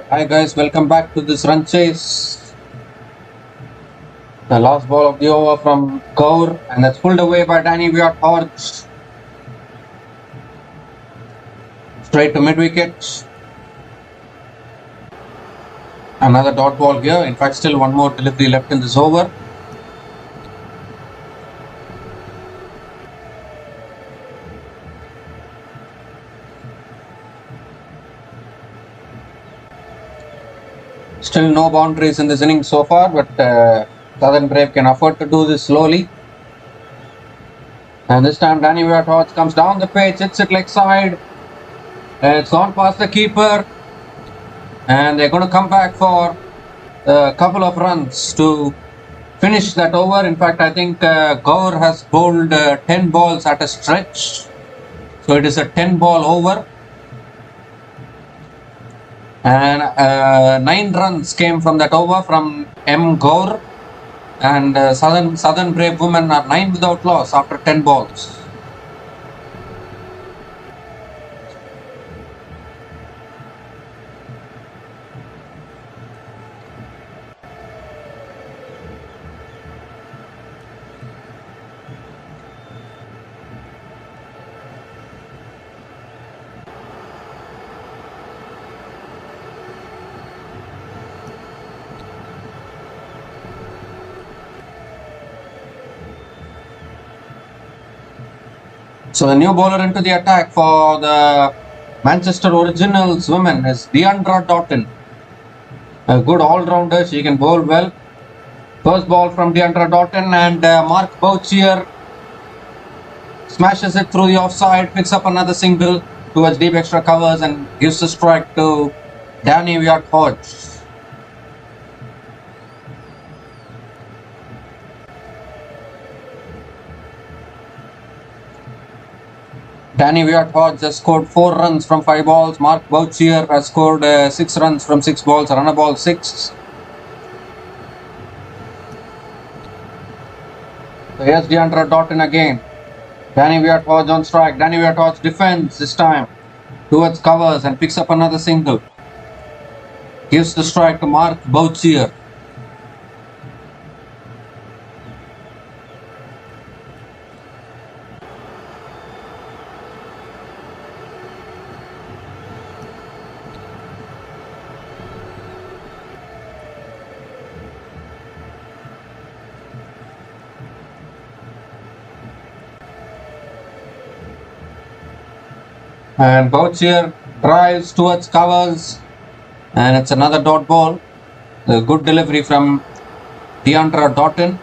Hi guys, welcome back to this run chase. The last ball of the over from Kaur, and that's pulled away by Danny Viot Hodge. Straight to mid wicket. Another dot ball here. In fact, still one more delivery left in this over. Still no boundaries in this inning so far, but Southern Brave can afford to do this slowly. And this time Danny Viot Hodge comes down the pitch, hits it leg side. And it's gone past the keeper. And they're going to come back for a couple of runs to finish that over. In fact, I think Kaur has bowled 10 balls at a stretch. So it is a 10 ball over. And 9 runs came from that over from M. Kaur. And Southern Brave Women are 9 without loss after 10 balls. So the new bowler into the attack for the Manchester Originals women is Deandra Doughton. A good all-rounder, she can bowl well. First ball from Deandra Doughton, and Mark Bouchier smashes it through the offside, picks up another single towards deep extra covers and gives the strike to Danny Viot Hodge. Danny Viot Hodge has scored 4 runs from 5 balls. Mark Bouchier has scored 6 runs from 6 balls, run a ball 6. So here's Deandra Doughton again. Danny Viot Hodge on strike. Danny Viot Hodge defends this time towards covers and picks up another single. Gives the strike to Mark Bouchier. And Bouchier drives towards covers, and it's another dot ball. A good delivery from Deandra Doughton.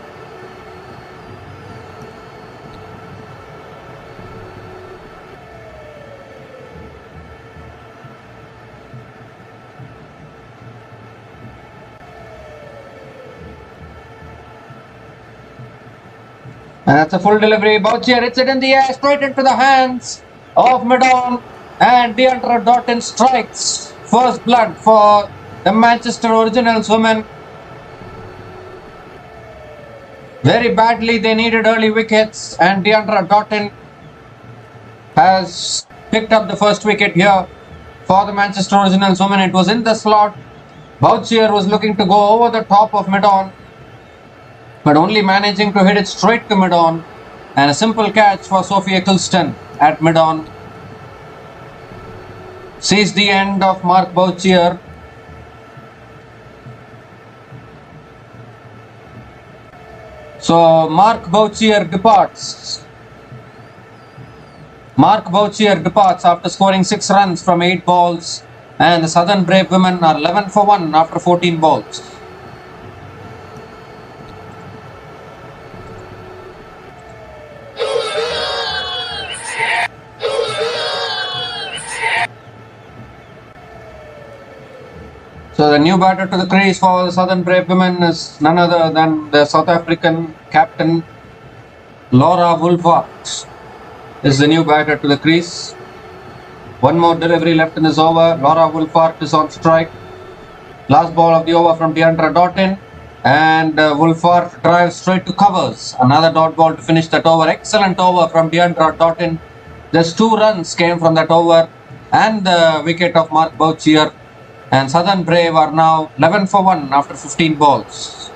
And that's a full delivery. Bouchier hits it in the air, straight into the hands of mid-on, and Deandra Doughton strikes first blood for the Manchester Originals women. Very badly they needed early wickets, and Deandra Doughton has picked up the first wicket here for the Manchester Originals women. It was in the slot. Bouchier was looking to go over the top of mid-on, but only managing to hit it straight to mid-on, and a simple catch for Sophie Eccleston at mid-on. Sees the end of Mark Bouchier. So Mark Bouchier departs. Mark Bouchier departs after scoring 6 runs from 8 balls, and the Southern Brave women are 11 for 1 after 14 balls. So the new batter to the crease for the Southern Brave women is none other than the South African captain Laura Wolvaardt is the new batter to the crease. One more delivery left in this over. Laura Wolvaardt is on strike. Last ball of the over from Deandra Doughton, and Wolvaardt drives straight to covers. Another dot ball to finish that over. Excellent over from Deandra Doughton. Just 2 runs came from that over and the wicket of Mark Bouchier. And Southern Brave are now 11 for 1 after 15 balls.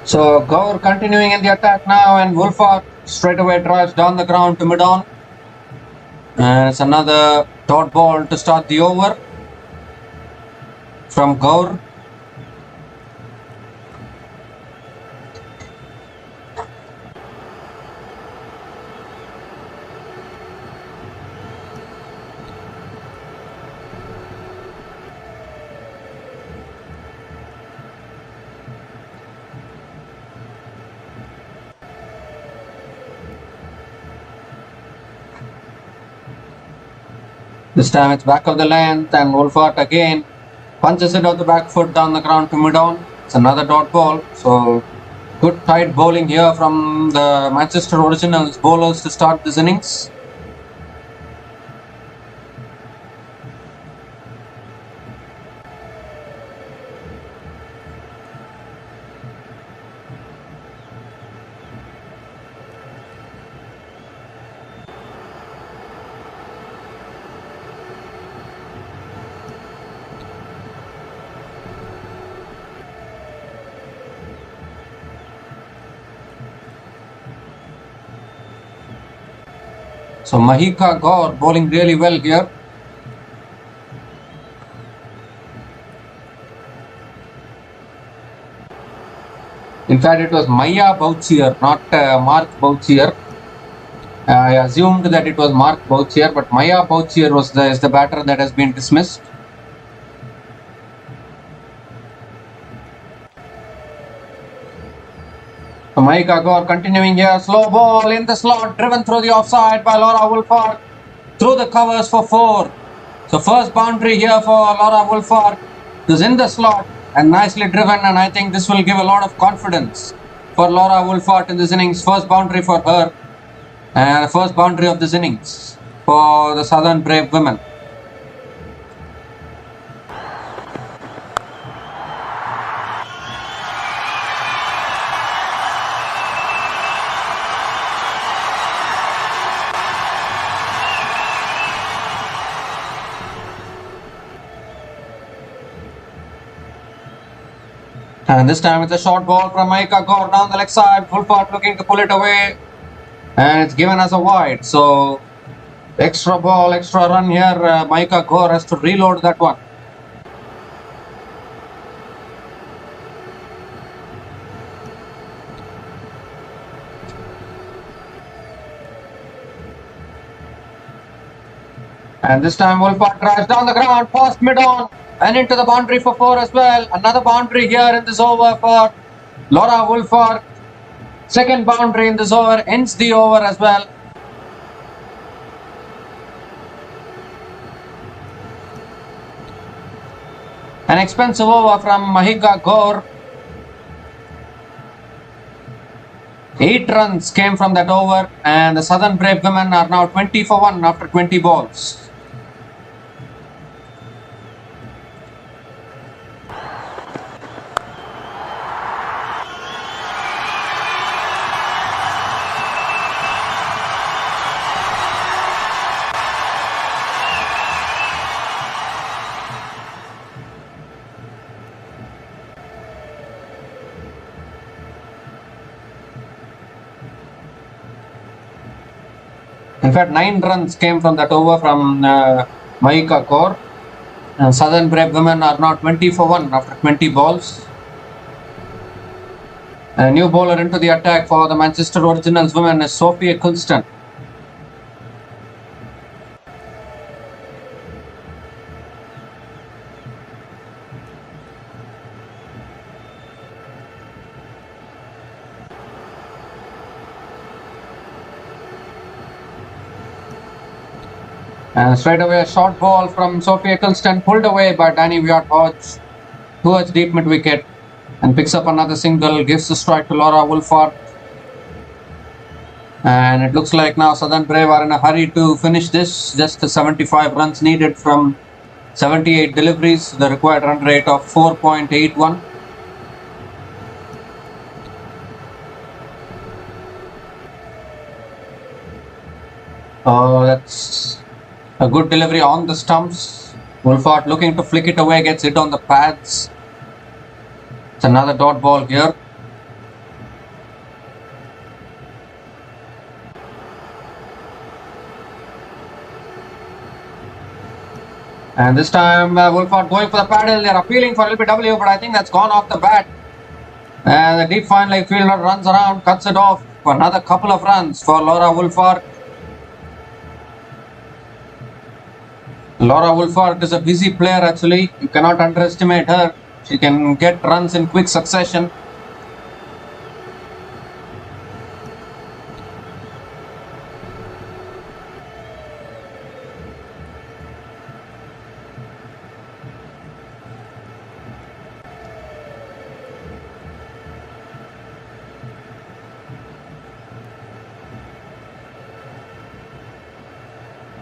So Gaur continuing in the attack now, and Wolfart straight away drives down the ground to mid-on. And it's another dot ball to start the over from Gaur. This time it's back of the length, and Wolfart again punches it off the back foot down the ground to mid-on. It's another dot ball. So good tight bowling here from the Manchester Originals bowlers to start this innings. So Mahika Gaur bowling really well here. In fact, it was Maya Bouchier, not Mark Bouchier. I assumed that it was Mark Bouchier, but Maya Bouchier is the batter that has been dismissed. So Mahika Gaur continuing here, slow ball in the slot, driven through the offside by Laura Wolfart, through the covers for 4. So first boundary here for Laura Wolfart, is in the slot and nicely driven, and I think this will give a lot of confidence for Laura Wolfart in this innings. First boundary for her, and first boundary of this innings for the Southern Brave women. And this time it's a short ball from Mahika Gaur down the leg side. Wolfart looking to pull it away, and it's given as a wide. So extra ball, extra run here. Mahika Gaur has to reload that one. And this time Wolfart drives down the ground, past mid-on, and into the boundary for 4 as well. Another boundary here in this over for Laura Wolfart. Second boundary in this over, ends the over as well. An expensive over from Mahika Gaur. 8 runs came from that over, and the Southern Brave women are now 20 for 1 after 20 balls. In fact, 9 runs came from that over from Mahika Gaur. Southern Brave women are now 20 for 1 after 20 balls. A new bowler into the attack for the Manchester Originals women is Sophie Kulston. And straight away a short ball from Sophie Eccleston, pulled away by Danny Wyatt Hodge, towards deep mid wicket and picks up another single, gives the strike to Laura Wolford. And it looks like now Southern Brave are in a hurry to finish this. Just the 75 runs needed from 78 deliveries, the required run rate of 4.81. Oh, that's a good delivery on the stumps. Wolford looking to flick it away, gets hit on the pads. It's another dot ball here. And this time Wolford going for the paddle. They're appealing for LBW, but I think that's gone off the bat. And the deep fine leg fielder runs around, cuts it off for another couple of runs for Laura Wolford. Laura Wolford is a busy player actually. You cannot underestimate her. She can get runs in quick succession.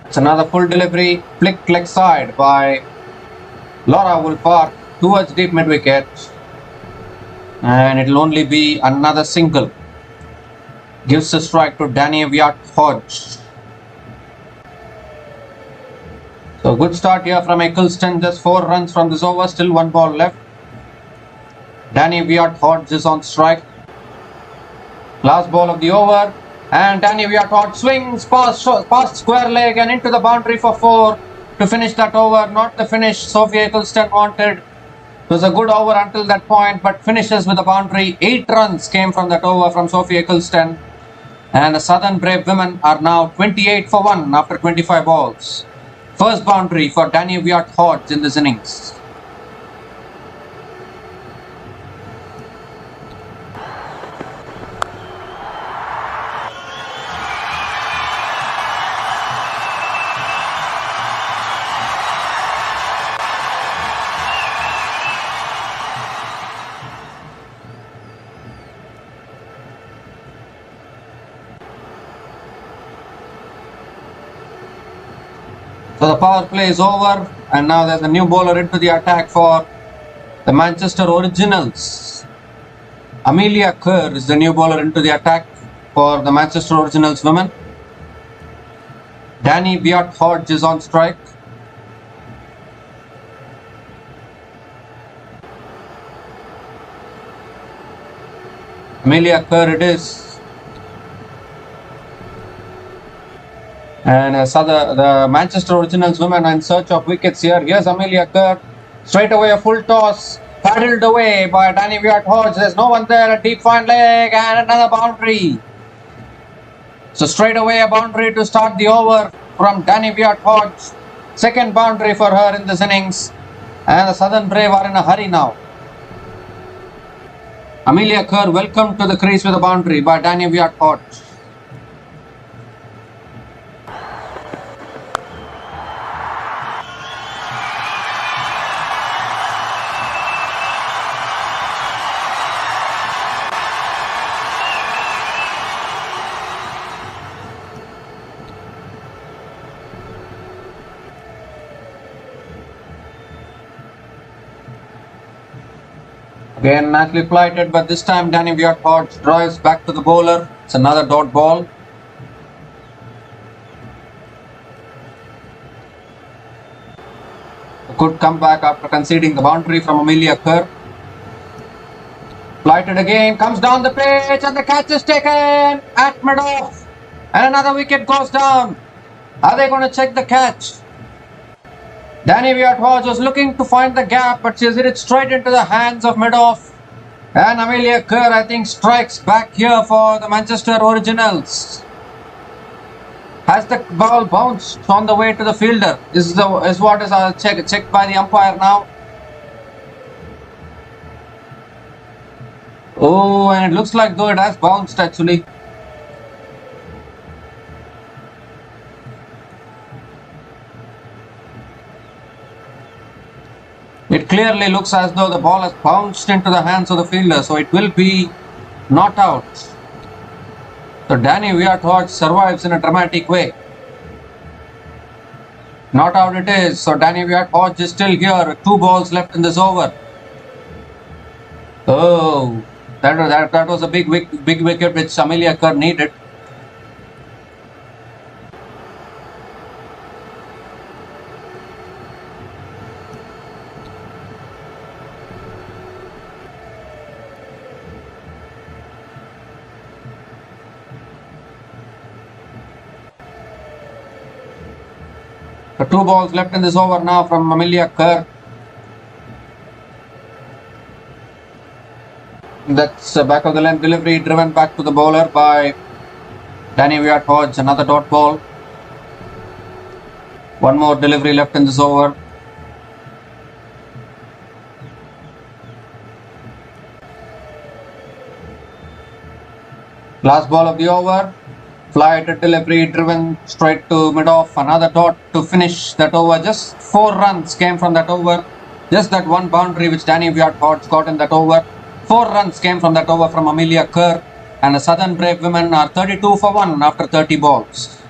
It's another full delivery, flicked leg side by Laura Wolford towards deep mid wicket, and it'll only be another single. Gives the strike to Danny Viat Hodge. So good start here from Eccleston, just 4 runs from this over, still 1 ball left. Danny Viat Hodge is on strike. Last ball of the over. And Danny Viat Hodge swings past square leg and into the boundary for 4 to finish that over. Not the finish Sophie Eccleston wanted. It was a good over until that point, but finishes with a boundary. 8 runs came from that over from Sophie Eccleston. And the Southern Brave women are now 28 for 1 after 25 balls. First boundary for Danny Viat Hodge in this innings. So the power play is over, and now there's a new bowler into the attack for the Manchester Originals. Amelia Kerr is the new bowler into the attack for the Manchester Originals women. Danny Viat Hodge is on strike. Amelia Kerr it is. And the Manchester Originals women are in search of wickets here. Here's Amelia Kerr. Straight away a full toss. Paddled away by Danny Viat Hodge. There's no one there. A deep fine leg and another boundary. So straight away a boundary to start the over from Danny Viat Hodge. Second boundary for her in this innings. And the Southern Brave are in a hurry now. Amelia Kerr welcome to the crease with a boundary by Danny Viat Hodge. Again nicely flighted, but this time Danny Viat Hodge drives back to the bowler. It's another dot ball. A good comeback after conceding the boundary from Amelia Kerr. Flighted again, comes down the pitch and the catch is taken at mid-off. And another wicket goes down. Are they going to check the catch? Danny Viat Hodge was looking to find the gap, but she's hit it straight into the hands of mid-off. And Amelia Kerr, I think, strikes back here for the Manchester Originals. Has the ball bounced on the way to the fielder? Is what is checked by the umpire now. Oh, and it looks like though it has bounced actually. It clearly looks as though the ball has bounced into the hands of the fielder, so it will be not out. So Danny Viathoj survives in a dramatic way. Not out it is. So Danny Viathoj is still here with 2 balls left in this over. Oh, that was a big wicket which Amelia Kerr needed. So 2 balls left in this over now from Amelia Kerr. That's a back of the length delivery driven back to the bowler by Danny Viathoj. Another dot ball. 1 more delivery left in this over. Last ball of the over. Flighted delivery driven straight to mid-off. Another dot to finish that over. Just 4 runs came from that over. Just that one boundary which Danny Viathoj got in that over. 4 runs came from that over from Amelia Kerr. And the Southern Brave Women are 32 for 1 after 30 balls.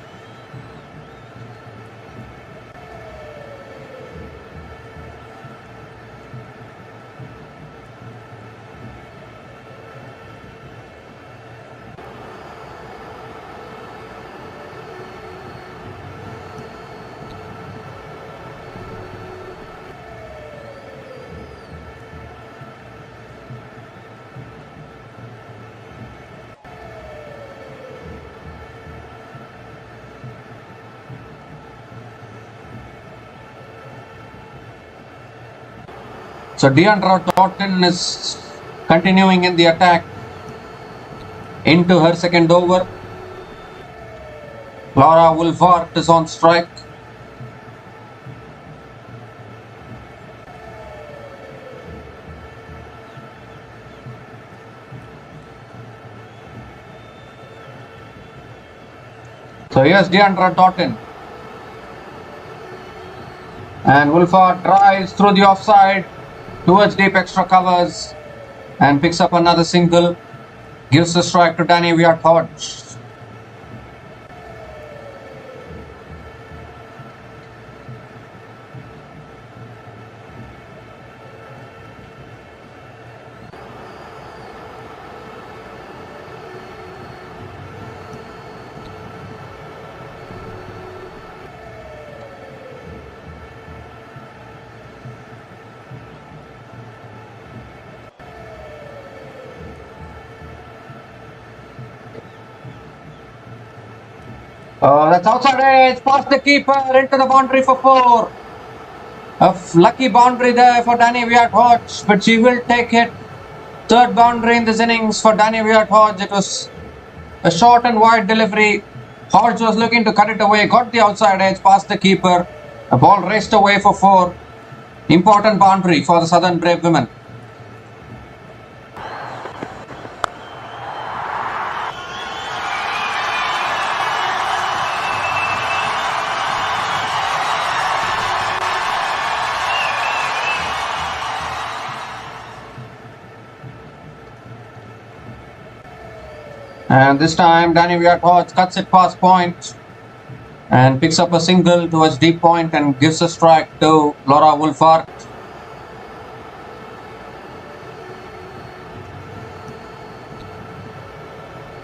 So Deandra Doughton is continuing in the attack into her second over. Laura Wolfhard is on strike. So here's Deandra Doughton. And Wolfhard drives through the offside towards deep extra covers and picks up another single. Gives the strike to Danny Viathoj. That's outside edge, past the keeper, into the boundary for 4. A lucky boundary there for Danny Viathoj, but she will take it. Third boundary in this innings for Danny Viathoj. It was a short and wide delivery. Hodge was looking to cut it away, got the outside edge, past the keeper. The ball raced away for 4. Important boundary for the Southern Brave Women. And this time Danny Viathoj cuts it past point and picks up a single towards deep point and gives a strike to Laura Wolfhard.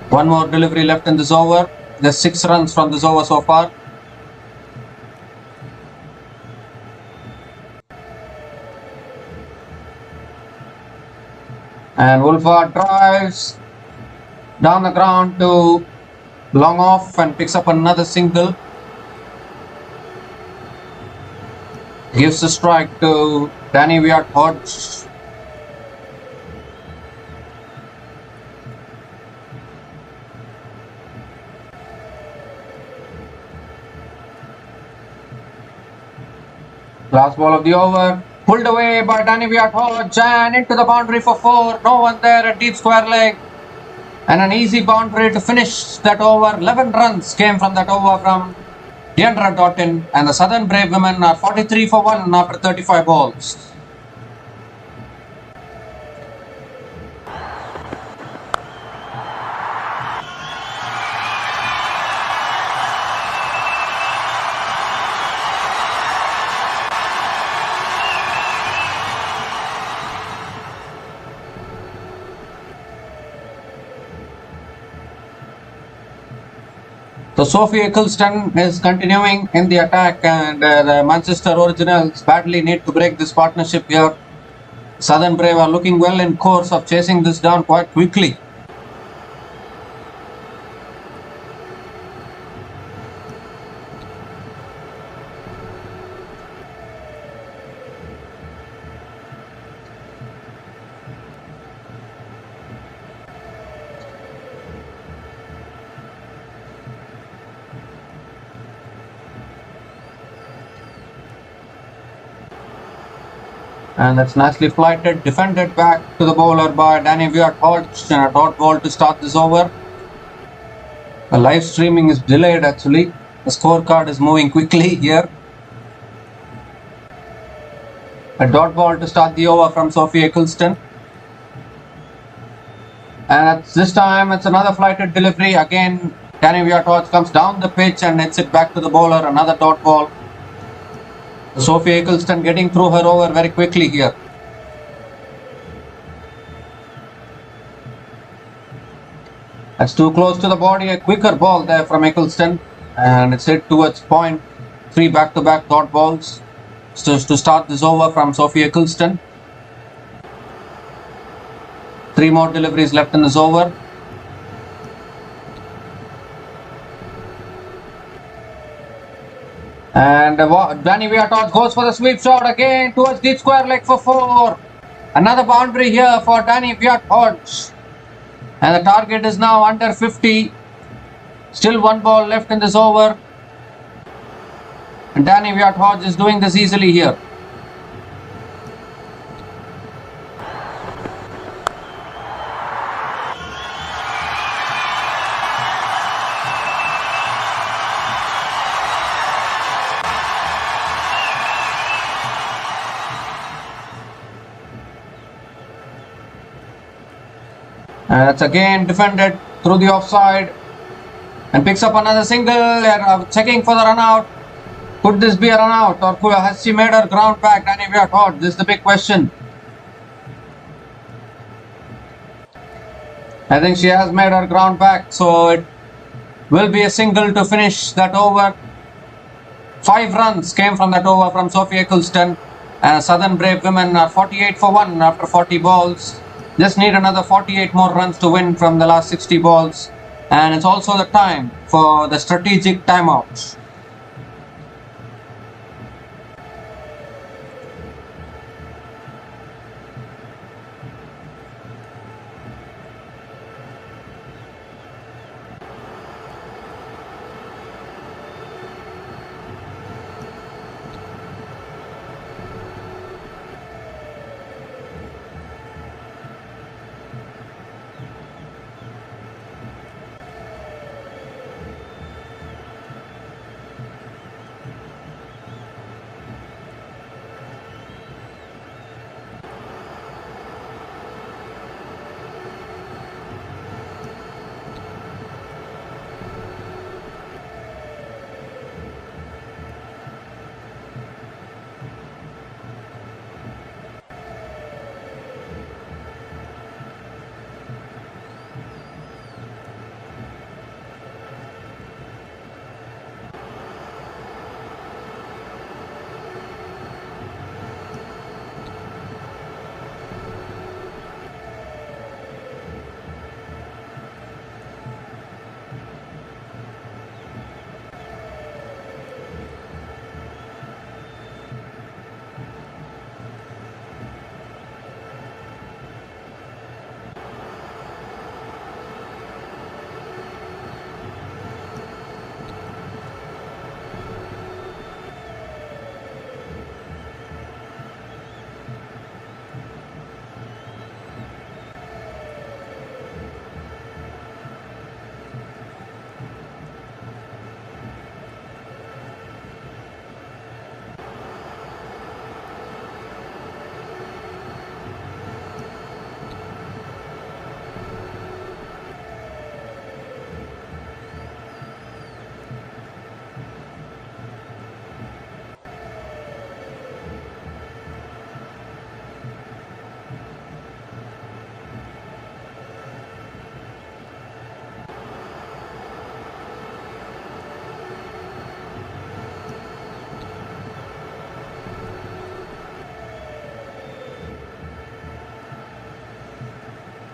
One more delivery left in this over. There's 6 runs from this over so far. And Wolfhard drives down the ground to long off and picks up another single. Gives a strike to Danny Viathoj. Last ball of the over. Pulled away by Danny Viathoj and into the boundary for 4. No one there at deep square leg. And an easy boundary to finish that over. 11 runs came from that over from Deandra Doughton. And the Southern Brave Women are 43 for 1 after 35 balls. So Sophie Eccleston is continuing in the attack, and the Manchester Originals badly need to break this partnership here. Southern Brave are looking well in course of chasing this down quite quickly. And that's nicely flighted, defended back to the bowler by Danny Viart-Hodge, and a dot ball to start this over. The live streaming is delayed actually. The scorecard is moving quickly here. A dot ball to start the over from Sophie Eccleston. And this time it's another flighted delivery. Again, Danny Viart-Hodge comes down the pitch and hits it back to the bowler. Another dot ball. Sophie Eccleston getting through her over very quickly here. That's too close to the body. A quicker ball there from Eccleston, and it's hit towards point. 3 back-to-back dot balls to start this over from Sophie Eccleston. 3 more deliveries left in this over. And Danny Viart-Hodge goes for the sweep shot again towards deep square leg for 4. Another boundary here for Danny Viart-Hodge. And the target is now under 50. Still 1 ball left in this over. And Danny Viart-Hodge is doing this easily here. And that's again defended through the offside and picks up another single. And checking for the run out. Could this be a run out, or has she made her ground back? Danny Viart-Hodge, this is the big question. I think she has made her ground back, so it will be a single to finish that over. 5 runs came from that over from Sophie Eccleston. Southern Brave women are 48 for 1 after 40 balls. Just need another 48 more runs to win from the last 60 balls. And it's also the time for the strategic timeouts.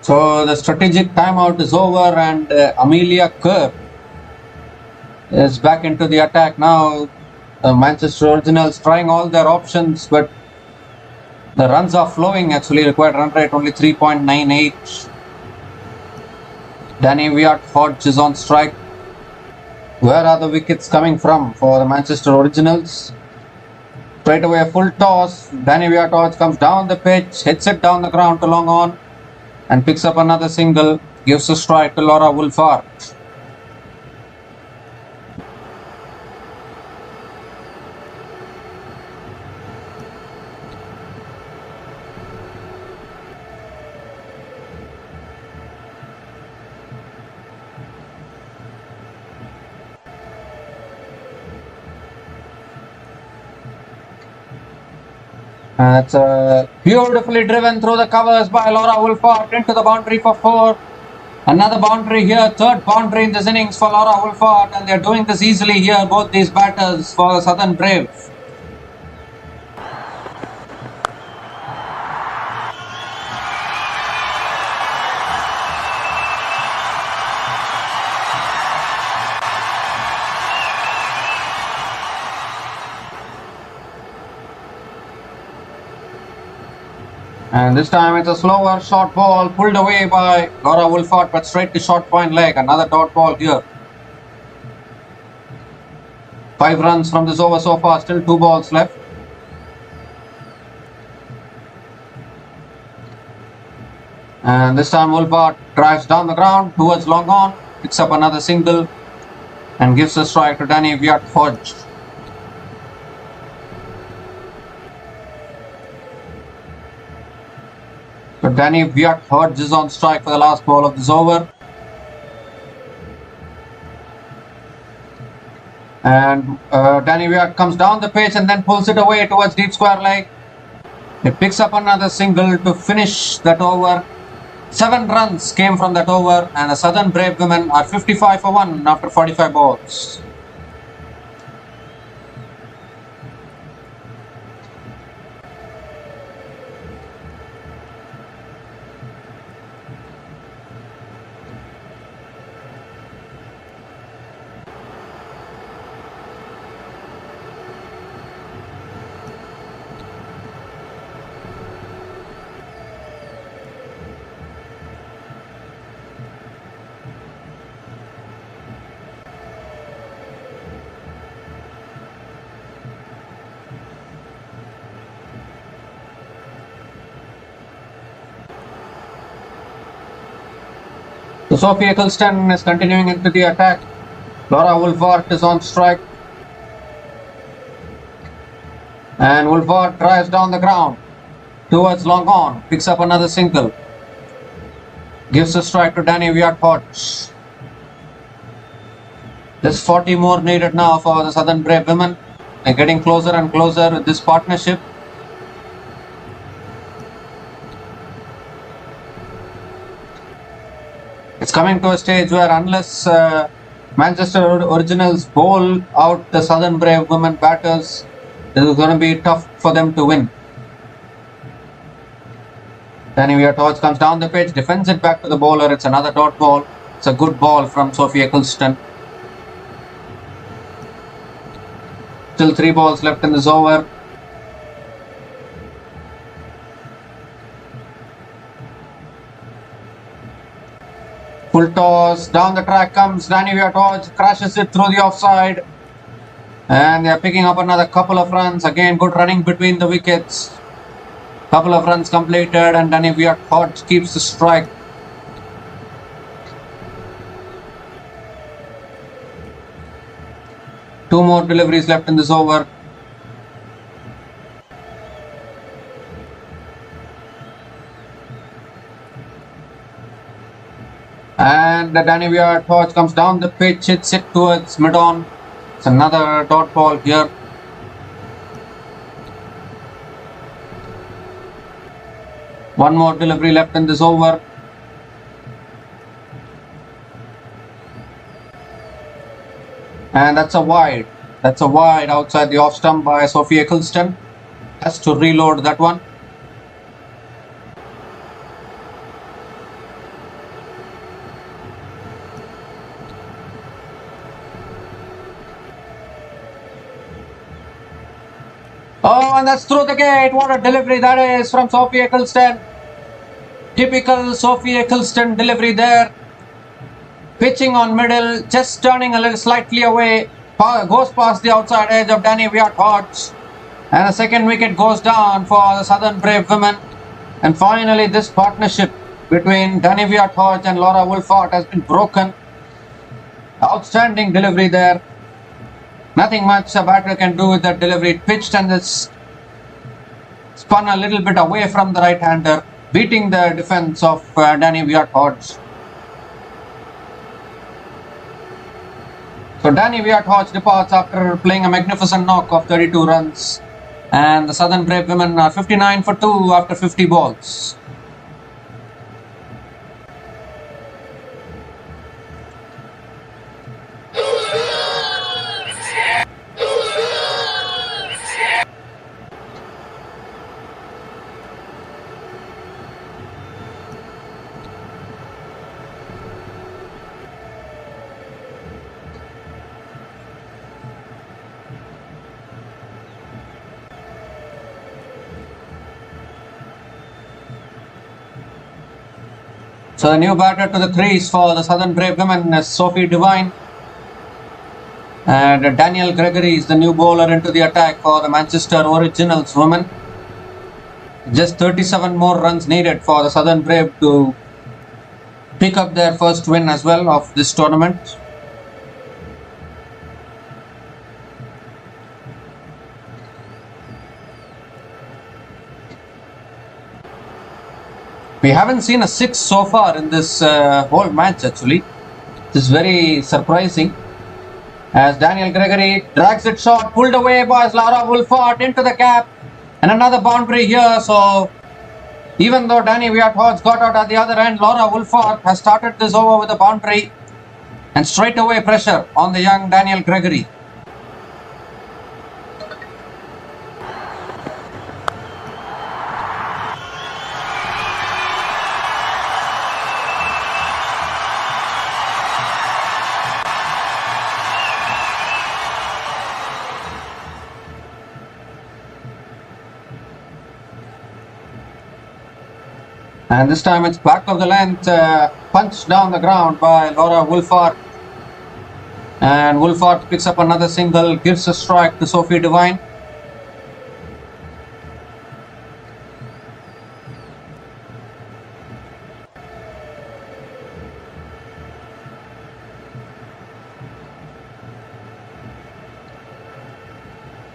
So the strategic timeout is over, and Amelia Kerr is back into the attack now. Manchester Originals trying all their options, but the runs are flowing. Actually, required run rate only 3.98. Danny Viat Hodge is on strike. Where are the wickets coming from for the Manchester Originals? Straight away a full toss. Danny Viat Hodge comes down the pitch, hits it down the ground to long on, and picks up another single. Gives a strike to Laura Wolfhard. It's beautifully driven through the covers by Laura Wolfhard into the boundary for 4. Another boundary here, third boundary in this innings for Laura Wolfhard, and they're doing this easily here, both these batters for the Southern Brave. And this time it's a slower short ball pulled away by Laura Wolfhard, but straight to short point leg. Another dot ball here. 5 runs from this over so far, still 2 balls left. And this time Wolfhard drives down the ground towards long on, picks up another single and gives a strike to Danny Viat Hodge. So Danny Viat Hodge is on strike for the last ball of this over. And Danny Viat comes down the pitch and then pulls it away towards deep square leg. He picks up another single to finish that over. 7 runs came from that over, and the Southern Brave women are 55 for 1 after 45 balls. So Sophie Eccleston is continuing into the attack. Laura Wolfhard is on strike. And Wolfhard drives down the ground towards long on. Picks up another single. Gives a strike to Danny Viat Hodge. There's 40 more needed now for the Southern Brave women. They're getting closer and closer with this partnership. It's coming to a stage where unless Manchester Originals bowl out the Southern Brave women batters, it is going to be tough for them to win. Danny Viat Hodge comes down the pitch, defends it back to the bowler. It's another dot ball. It's a good ball from Sophie Eccleston. Still 3 balls left in this over. Full toss, down the track comes Danny Viat Hodge, crashes it through the offside. And they are picking up another couple of runs. Again, good running between the wickets. Couple of runs completed, and Danny Viat Hodge keeps the strike. Two more deliveries left in this over. And the Danny Viat Hodge comes down the pitch, hits it towards mid-on. It's another dot ball here. One more delivery left in this over. And that's a wide. That's a wide outside the off stump by Sophie Eccleston. Has to reload that one. Oh, and that's through the gate. What a delivery that is from Sophie Eccleston. Typical Sophie Eccleston delivery there. Pitching on middle, just turning a little slightly away. Goes past the outside edge of Danny Viat-Hodge. And the second wicket goes down for the Southern Brave women. And finally, this partnership between Danny Viat-Hodge and Laura Wolfart has been broken. Outstanding delivery there. Nothing much a batter can do with that delivery. It pitched and it's spun a little bit away from the right-hander, beating the defense of Danny Viat-Hodge. So Danny Viat-Hodge departs after playing a magnificent knock of 32 runs. And the Southern Brave women are 59 for 2 after 50 balls. So the new batter to the crease for the Southern Brave women is Sophie Devine. And Daniel Gregory is the new bowler into the attack for the Manchester Originals women. Just 37 more runs needed for the Southern Brave to pick up their first win as well of this tournament. We haven't seen a 6 so far in this whole match actually. This is very surprising. As Daniel Gregory drags it short, pulled away by Laura Wolfart into the gap. And another boundary here. So even though Danny Viat-Hodge got out at the other end, Laura Wolfart has started this over with a boundary. And straight away pressure on the young Daniel Gregory. And this time it's back of the length, punched down the ground by Laura Wolfart. And Wolfart picks up another single, gives a strike to Sophie Devine.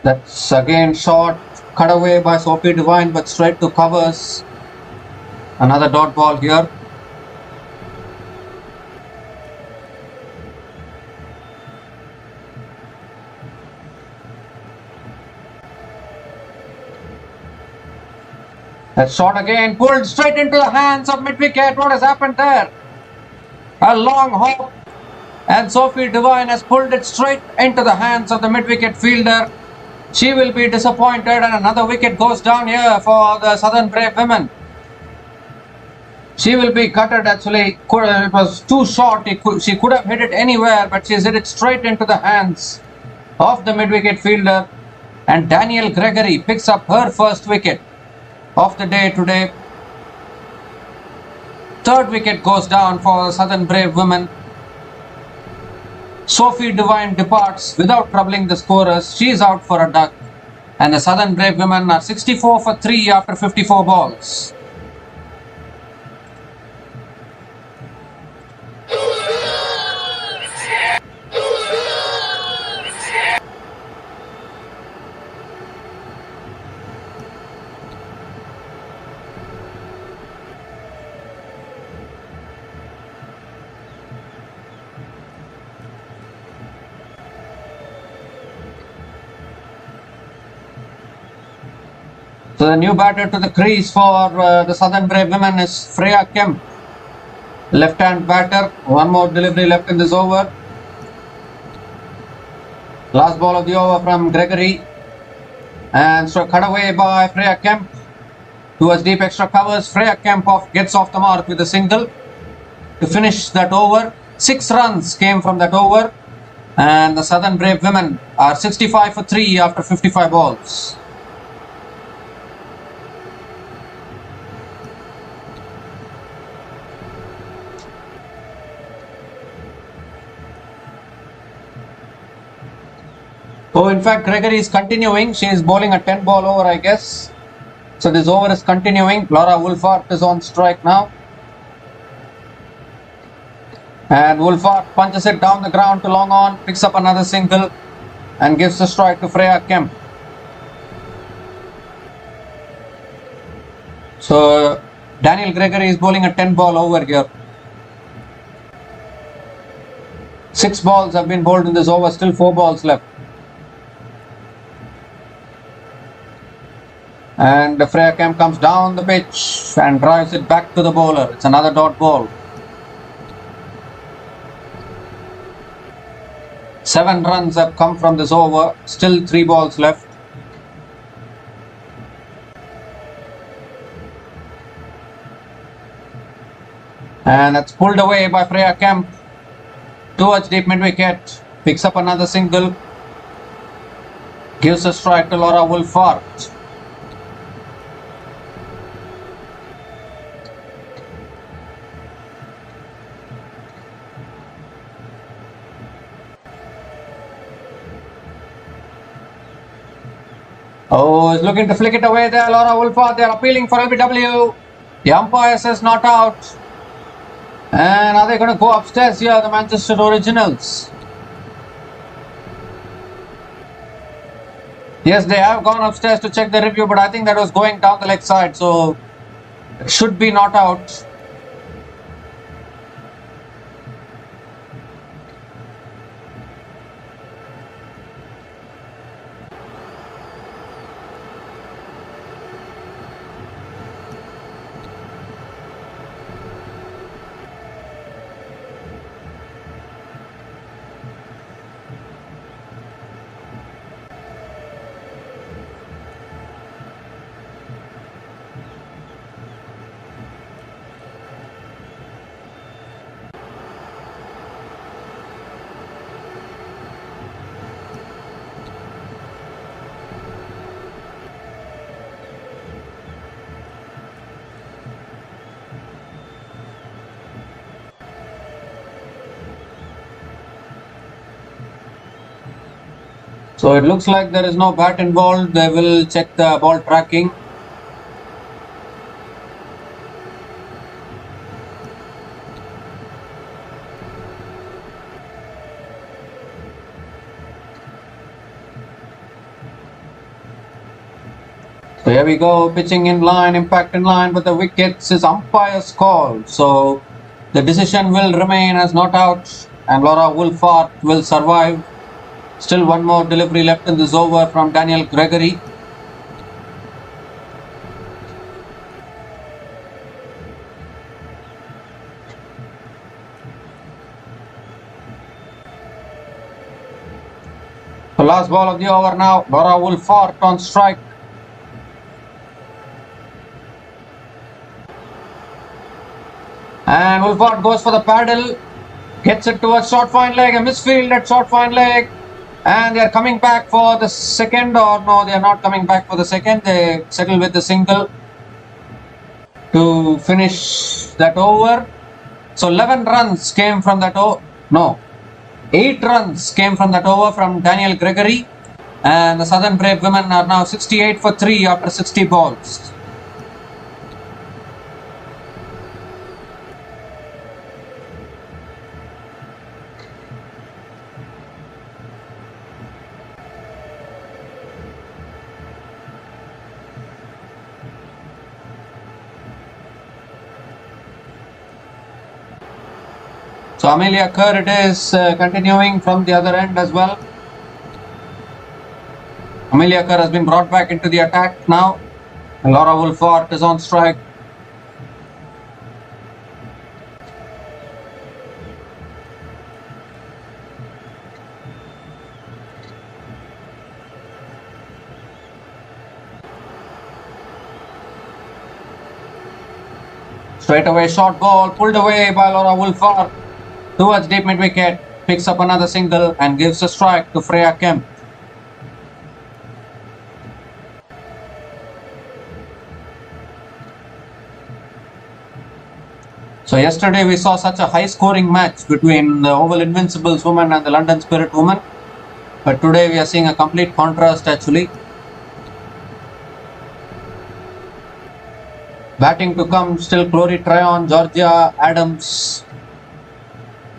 That's again short, cut away by Sophie Devine, but straight to covers. Another dot ball here. That shot again pulled straight into the hands of mid-wicket. What has happened there? A long hop, and Sophie Devine has pulled it straight into the hands of the mid-wicket fielder. She will be disappointed, and another wicket goes down here for the Southern Brave women. She will be gutted actually. It was too short. She could have hit it anywhere, but she's hit it straight into the hands of the mid-wicket fielder. And Daniel Gregory picks up her first wicket of the day today. Third wicket goes down for the Southern Brave women. Sophie Devine departs without troubling the scorers. She is out for a duck. And the Southern Brave women are 64 for 3 after 54 balls. So the new batter to the crease for the Southern Brave women is Freya Kemp. Left-hand batter. One more delivery left in this over. Last ball of the over from Gregory. And so cut away by Freya Kemp. Towards deep extra covers. Freya Kemp gets off the mark with a single to finish that over. 6 runs came from that over. And the Southern Brave women are 65 for 3 after 55 balls. So in fact, Gregory is continuing. She is bowling a 10 ball over, I guess. So this over is continuing. Laura Wolfart is on strike now. And Wolfart punches it down the ground to long on, picks up another single and gives the strike to Freya Kemp. So Daniel Gregory is bowling a 10 ball over here. 6 balls have been bowled in this over, still 4 balls left. And Freya Kemp comes down the pitch and drives it back to the bowler. It's another dot ball. 7 runs have come from this over, still 3 balls left. And that's pulled away by Freya Kemp towards deep mid wicket. Picks up another single. Gives a strike to Laura Wolfart. Oh, he's looking to flick it away there, Laura Wolfart. They are appealing for LBW. The umpire says not out. And are they going to go upstairs here, the Manchester Originals? Yes, they have gone upstairs to check the review, but I think that was going down the leg side, so it should be not out. So it looks like there is no bat involved. They will check the ball tracking. So here we go, pitching in line, impact in line, but the wickets is umpire's call. So the decision will remain as not out and Laura Wolfart will survive. Still one more delivery left in this over from Daniel Gregory. The last ball of the over now, Laura Wolfart on strike. And Wolfart goes for the paddle, gets it towards short fine leg, a misfield at short fine leg. And they are coming back for the second, or no, they are not coming back for the second. They settle with the single to finish that over. So 11 runs came from that over. No, 8 runs came from that over from Daniel Gregory. And the Southern Brave women are now 68 for 3 after 60 balls. So Amelia Kerr it is continuing from the other end as well. Amelia Kerr has been brought back into the attack now. And Laura Wolfart is on strike. Straight away short ball pulled away by Laura Wolfart towards deep mid wicket, picks up another single and gives a strike to Freya Kemp. So yesterday we saw such a high scoring match between the Oval Invincibles women and the London Spirit women. But today we are seeing a complete contrast actually. Batting to come still Clory Tryon, Georgia Adams,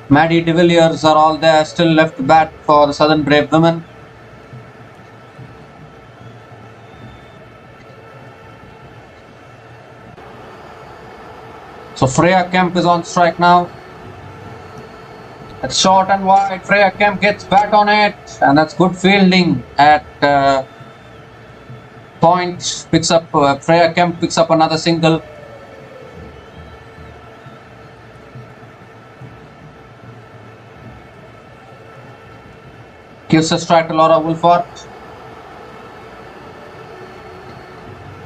Maddie de Villiers are all there still left to bat for the Southern Brave women. So Freya Kemp is on strike now. It's short and wide. Freya Kemp gets back on it, and that's good fielding at point. Picks up Freya Kemp picks up another single. Gives a strike to Laura Wolford.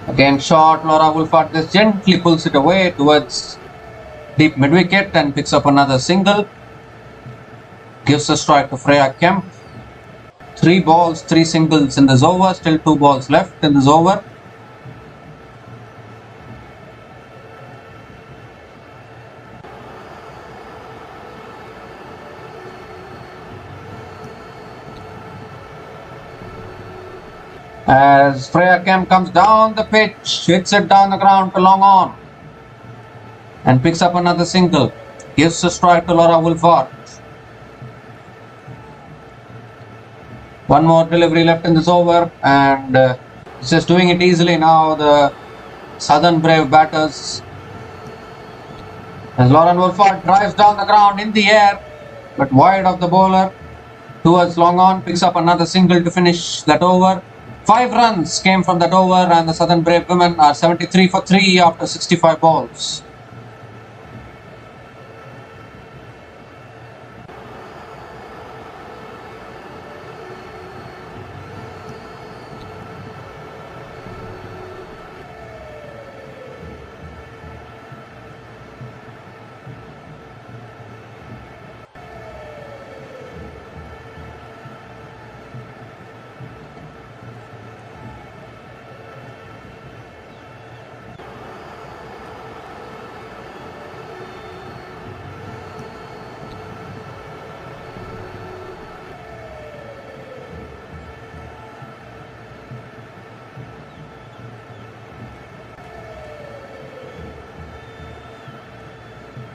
Again short. Laura Wolford just gently pulls it away towards deep mid wicket and picks up another single. Gives a strike to Freya Kemp. 3 balls, 3 singles in this over. Still 2 balls left in this over. As Freya Kemp comes down the pitch, hits it down the ground to long on and picks up another single. Gives a strike to Laura Wolford. One more delivery left in this over, and it's just doing it easily now, the Southern Brave batters. As Lauren Wolford drives down the ground in the air, but wide of the bowler towards long on, picks up another single to finish that over. 5 runs came from that over, and the Southern Brave women are 73 for 3 after 65 balls.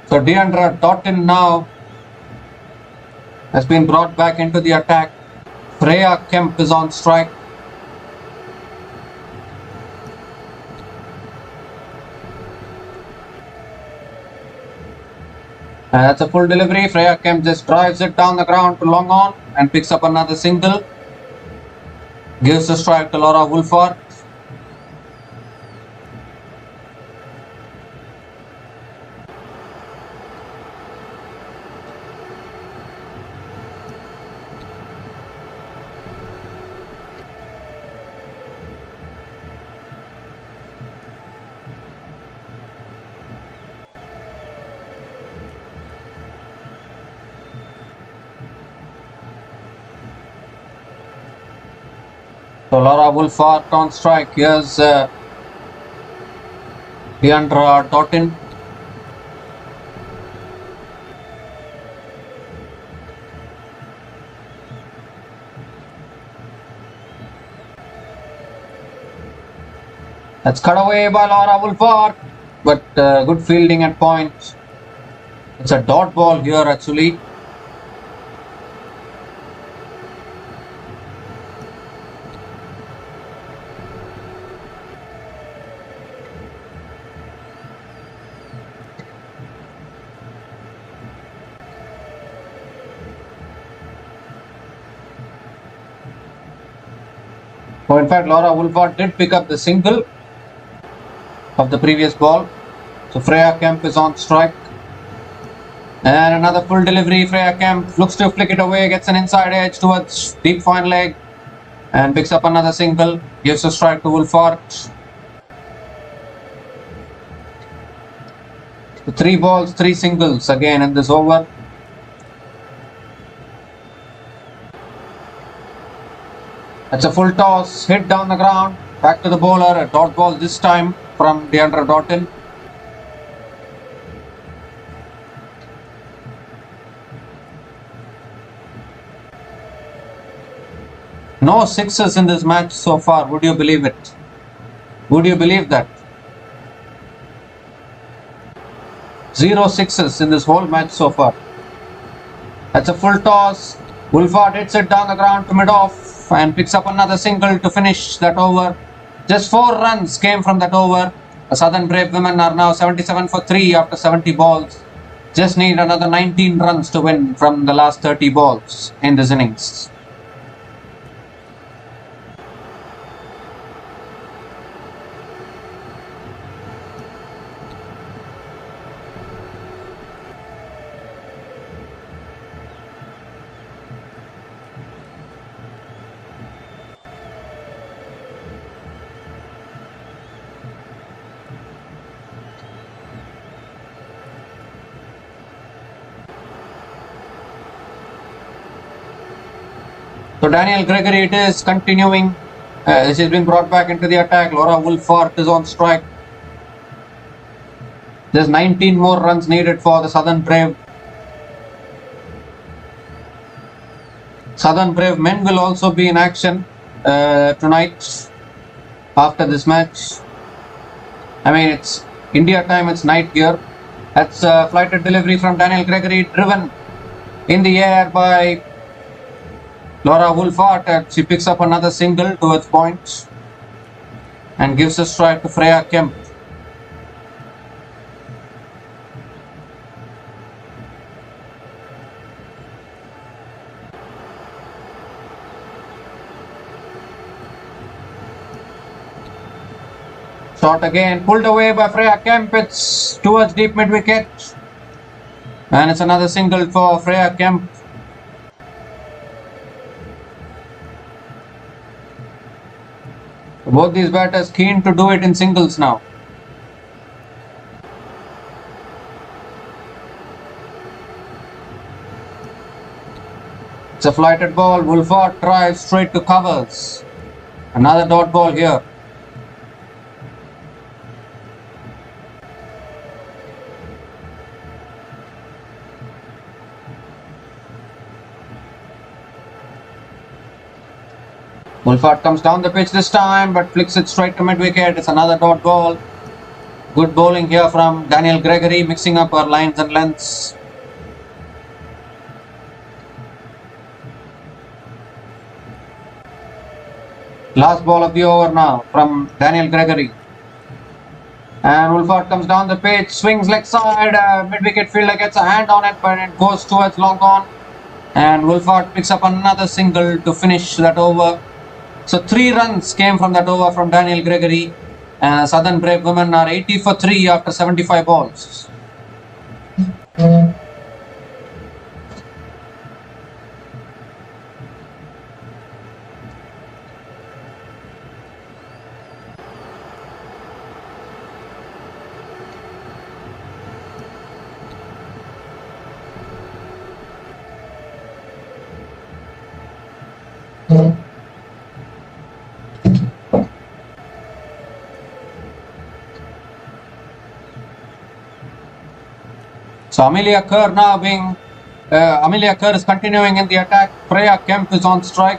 So Deandra Doughton now has been brought back into the attack. Freya Kemp is on strike. And that's a full delivery. Freya Kemp just drives it down the ground to long on and picks up another single. Gives a strike to Laura Wolford. So Laura Wolford on strike. Here's Deandra Doughton. That's cut away by Laura Wolford, but good fielding at point. It's a dot ball here actually. So in fact, Laura Wolford did pick up the single of the previous ball. So Freya Kemp is on strike. And another full delivery. Freya Kemp looks to flick it away, gets an inside edge towards deep fine leg and picks up another single. Gives a strike to Wolford. So 3 balls, 3 singles again in this over. That's a full toss, hit down the ground, back to the bowler, a dot ball this time from Deandra Doughton. No sixes in this match so far. Would you believe it? Would you believe that? 0 sixes in this whole match so far. That's a full toss. Wolford hits it down the ground to mid-off and picks up another single to finish that over. Just 4 runs came from that over. The Southern Brave women are now 77 for 3 after 70 balls. Just need another 19 runs to win from the last 30 balls in this innings. So Daniel Gregory, it is continuing. This has been brought back into the attack. Laura Wolford is on strike. There's 19 more runs needed for the Southern Brave. Southern Brave men will also be in action tonight after this match. I mean, it's India time, it's night here. That's a flighted delivery from Daniel Gregory, driven in the air by Laura Wolford, and she picks up another single towards points and gives a strike to Freya Kemp. Shot again, pulled away by Freya Kemp. It's towards deep mid wicket, and it's another single for Freya Kemp. Both these batters keen to do it in singles now. It's a flighted ball. Wolford drives straight to covers. Another dot ball here. Wolford comes down the pitch this time, but flicks it straight to mid-wicket. It's another dot ball. Good bowling here from Daniel Gregory, mixing up her lines and lengths. Last ball of the over now from Daniel Gregory. And Wolford comes down the pitch, swings leg side. Mid-wicket fielder gets a hand on it, but it goes towards long on. And Wolford picks up another single to finish that over. So 3 runs came from that over from Daniel Gregory. Southern Brave women are 80 for 3 after 75 balls. So Amelia Kerr now being, Amelia Kerr is continuing in the attack. Freya Kemp is on strike.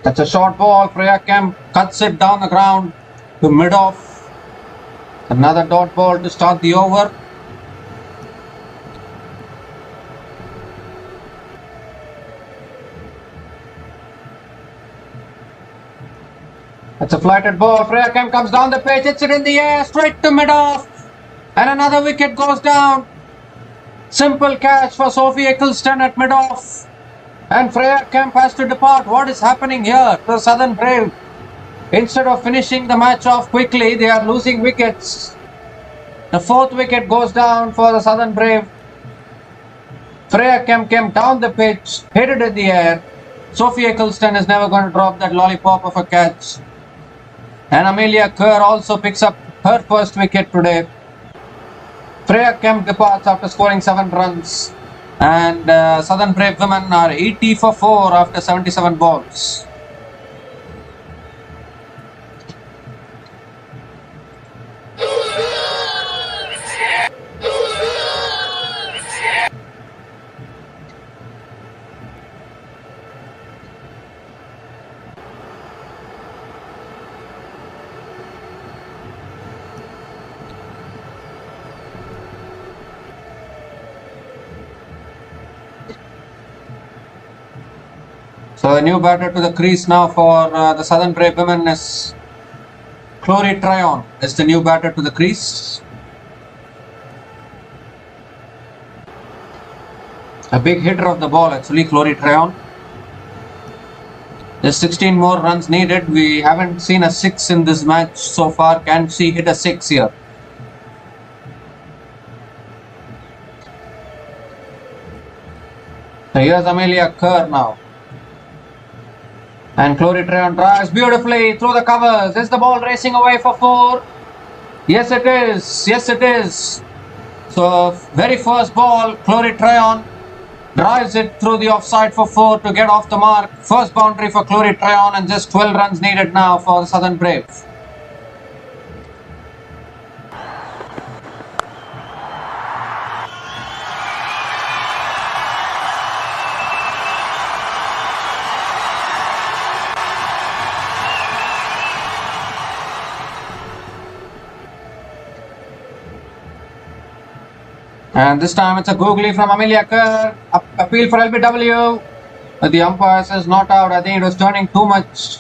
That's a short ball. Freya Kemp cuts it down the ground to mid-off. Another dot ball to start the over. That's a flighted ball. Freya Kemp comes down the pitch, hits it in the air, straight to mid-off. And another wicket goes down. Simple catch for Sophie Eccleston at mid-off. And Freya Kemp has to depart. What is happening here to the Southern Brave? Instead of finishing the match off quickly, they are losing wickets. The 4th wicket goes down for the Southern Brave. Freya Kemp came down the pitch, hit it in the air. Sophie Eccleston is never going to drop that lollipop of a catch. And Amelia Kerr also picks up her first wicket today. Freya Kemp departs after scoring 7 runs. And Southern Brave women are 80 for 4 after 77 balls. So a new batter to the crease now for the Southern Brave women is Crictracker is the new batter to the crease. A big hitter of the ball actually, Crictracker. There's 16 more runs needed. We haven't seen a 6 in this match so far. Can she hit a 6 here? So here's Amelia Kerr now. And Crictracker drives beautifully through the covers. Is the ball racing away for 4? Yes it is. Yes it is. So very first ball, Crictracker drives it through the offside for 4 to get off the mark. First boundary for Crictracker and just 12 runs needed now for the Southern Brave. And this time it's a googly from Amelia Kerr. Appeal for LBW. The umpire says not out. I think it was turning too much.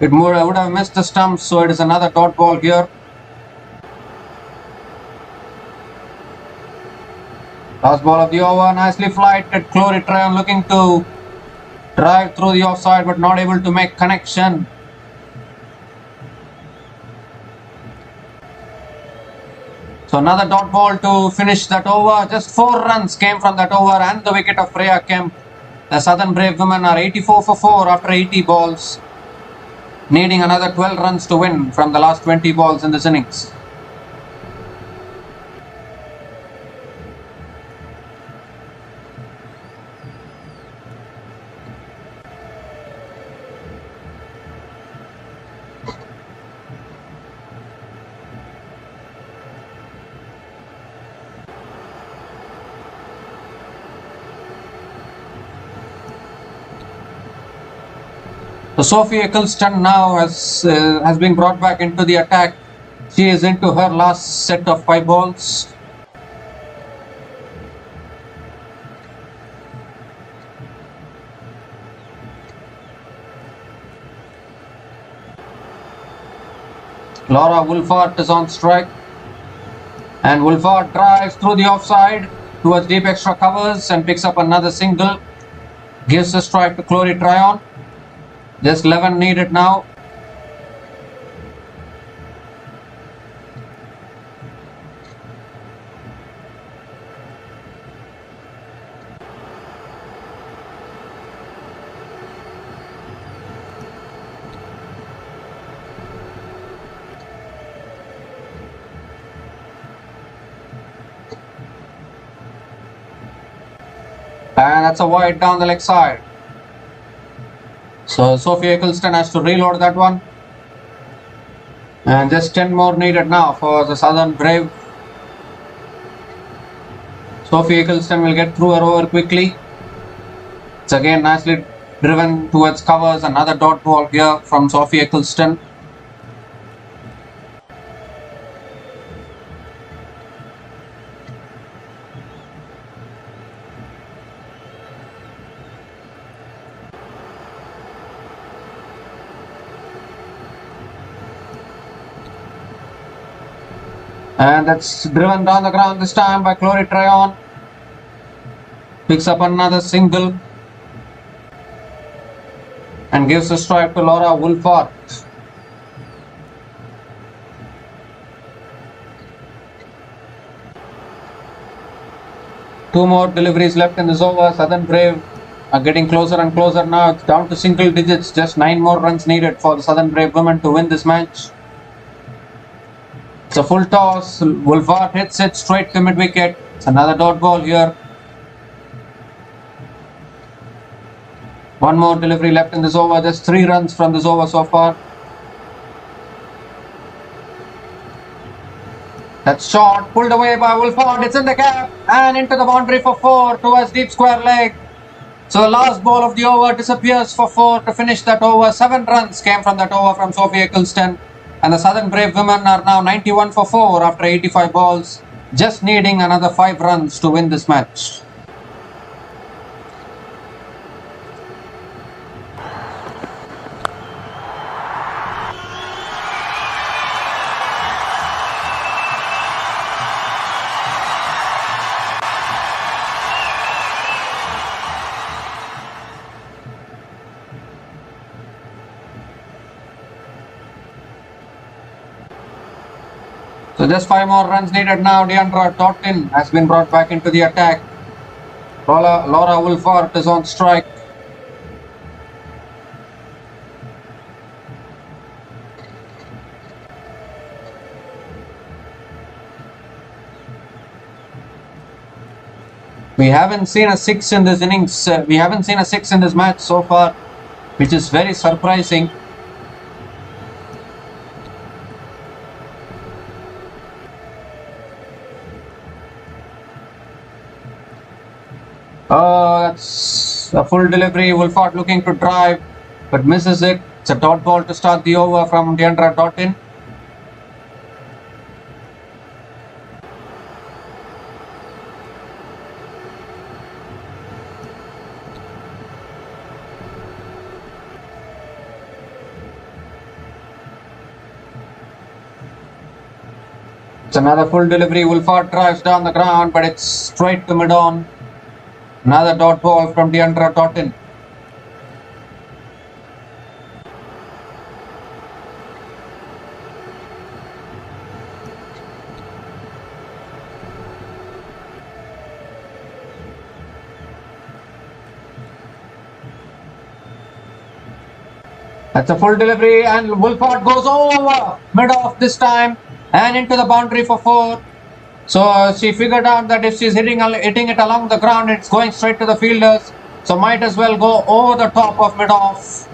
It would have missed the stumps, so it is another dot ball here. Last ball of the over, nicely flighted. Crictracker looking to drive through the offside but not able to make connection. So another dot ball to finish that over. Just 4 runs came from that over and the wicket of Freya Kemp. The Southern Brave women are 84 for 4 after 80 balls, needing another 12 runs to win from the last 20 balls in this innings. So Sophie Eccleston now has been brought back into the attack. She is into her last set of 5 balls. Laura Wolfart is on strike. And Wolfart drives through the offside towards deep extra covers and picks up another single. Gives a strike to Crictracker. Just 11 needed now. And that's a wide down the leg side. So Sophie Eccleston has to reload that one. And just 10 more needed now for the Southern Brave. Sophie Eccleston will get through her over quickly. It's again nicely driven towards covers. Another dot ball here from Sophie Eccleston. And that's driven down the ground this time by Crictracker. Picks up another single and gives a strike to Laura Wolfart. Two more deliveries left in this over. Southern Brave are getting closer and closer now. It's down to single digits. Just 9 more runs needed for the Southern Brave women to win this match. It's a full toss. Wolfart hits it straight to mid wicket. It's another dot ball here. One more delivery left in this over. Just 3 runs from this over so far. That shot pulled away by Wolford. It's in the gap and into the boundary for 4 towards deep square leg. So the last ball of the over disappears for 4 to finish that over. 7 runs came from that over from Sophie Eccleston. And the Southern Brave women are now 91 for 4 after 85 balls. Just needing another 5 runs to win this match. So just 5 more runs needed now. Deandra Totten has been brought back into the attack. Laura Wolford is on strike. We haven't seen a 6 in this innings. We haven't seen a 6 in this match so far, which is very surprising. That's a full delivery. Wolford looking to drive, but misses it. It's a dot ball to start the over from Deandra Totten. It's another full delivery. Wolford drives down the ground, but it's straight to mid-on. Another dot ball from Deandra Totten. That's a full delivery and Wolford goes over mid-off this time and into the boundary for 4. So she figured out that if she's hitting it along the ground, it's going straight to the fielders. So might as well go over the top of mid-off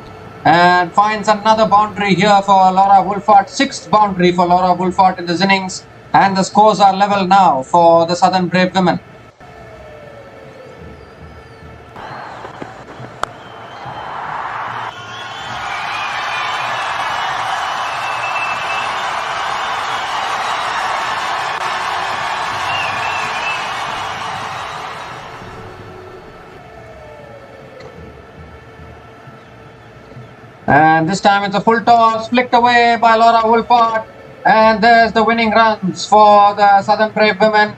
and finds another boundary here for Laura Wolford. 6th boundary for Laura Wolford in this innings, and the scores are level now for the Southern Brave women. And this time it's a full toss, flicked away by Laura Wolford. And there's the winning runs for the Southern Brave women.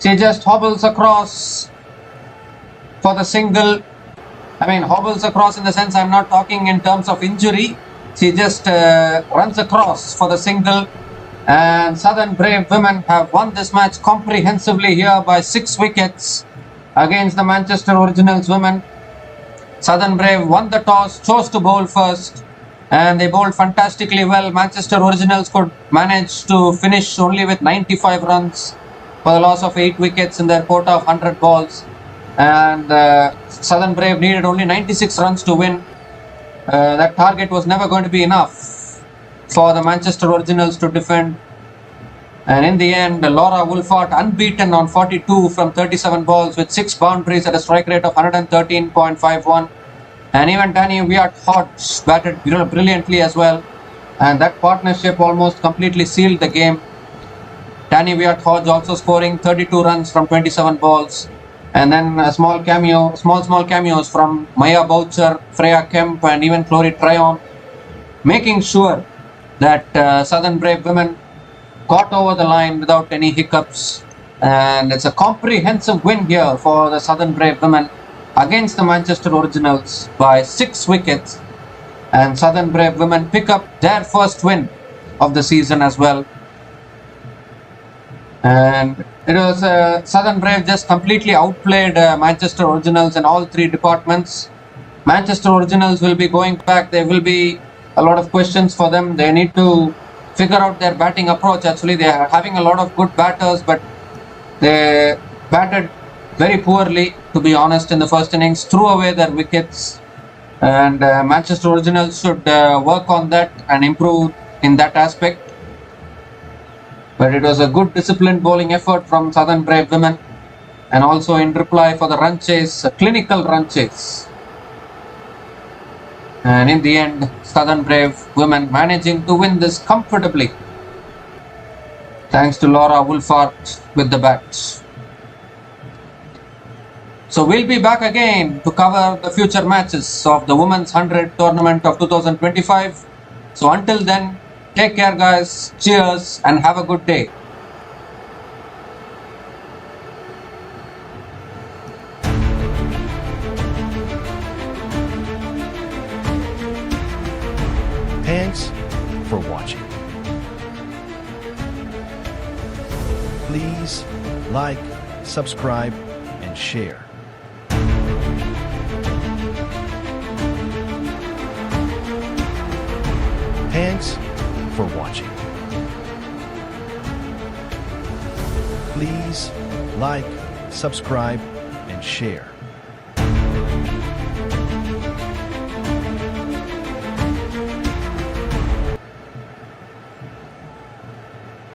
She just hobbles across for the single. I mean, hobbles across in the sense I'm not talking in terms of injury. She just runs across for the single. And Southern Brave women have won this match comprehensively here by 6 wickets against the Manchester Originals women. Southern Brave won the toss, chose to bowl first, and they bowled fantastically well. Manchester Originals could manage to finish only with 95 runs for the loss of 8 wickets in their quota of 100 balls. And Southern Brave needed only 96 runs to win. That target was never going to be enough for the Manchester Originals to defend. And in the end, Laura Wolford unbeaten on 42 from 37 balls with 6 boundaries at a strike rate of 113.51. And even Danny Wyatt-Hodge batted brilliantly as well. And that partnership almost completely sealed the game. Danny Wyatt-Hodge also scoring 32 runs from 27 balls. And then a small cameos from Maya Boucher, Freya Kemp and even Chloe Tryon, making sure that Southern Brave women got over the line without any hiccups. And it's a comprehensive win here for the Southern Brave women against the Manchester Originals by 6 wickets. And Southern Brave women pick up their first win of the season as well. And it was Southern Brave just completely outplayed Manchester Originals in all 3 departments. Manchester Originals will be going back. There will be a lot of questions for them. They need to figure out their batting approach. Actually, they are having a lot of good batters, but they batted very poorly, to be honest, in the first innings, threw away their wickets. And Manchester Originals should work on that and improve in that aspect. But it was a good disciplined bowling effort from Southern Brave women, and also in reply for the run chase, a clinical run chase. And in the end, Southern Brave women managing to win this comfortably, thanks to Laura Wolfart with the bat. So we'll be back again to cover the future matches of the Women's 100 tournament of 2025. So until then, take care guys, cheers and have a good day. Thanks for watching. Please like, subscribe, and share. Thanks for watching. Please like, subscribe, and share.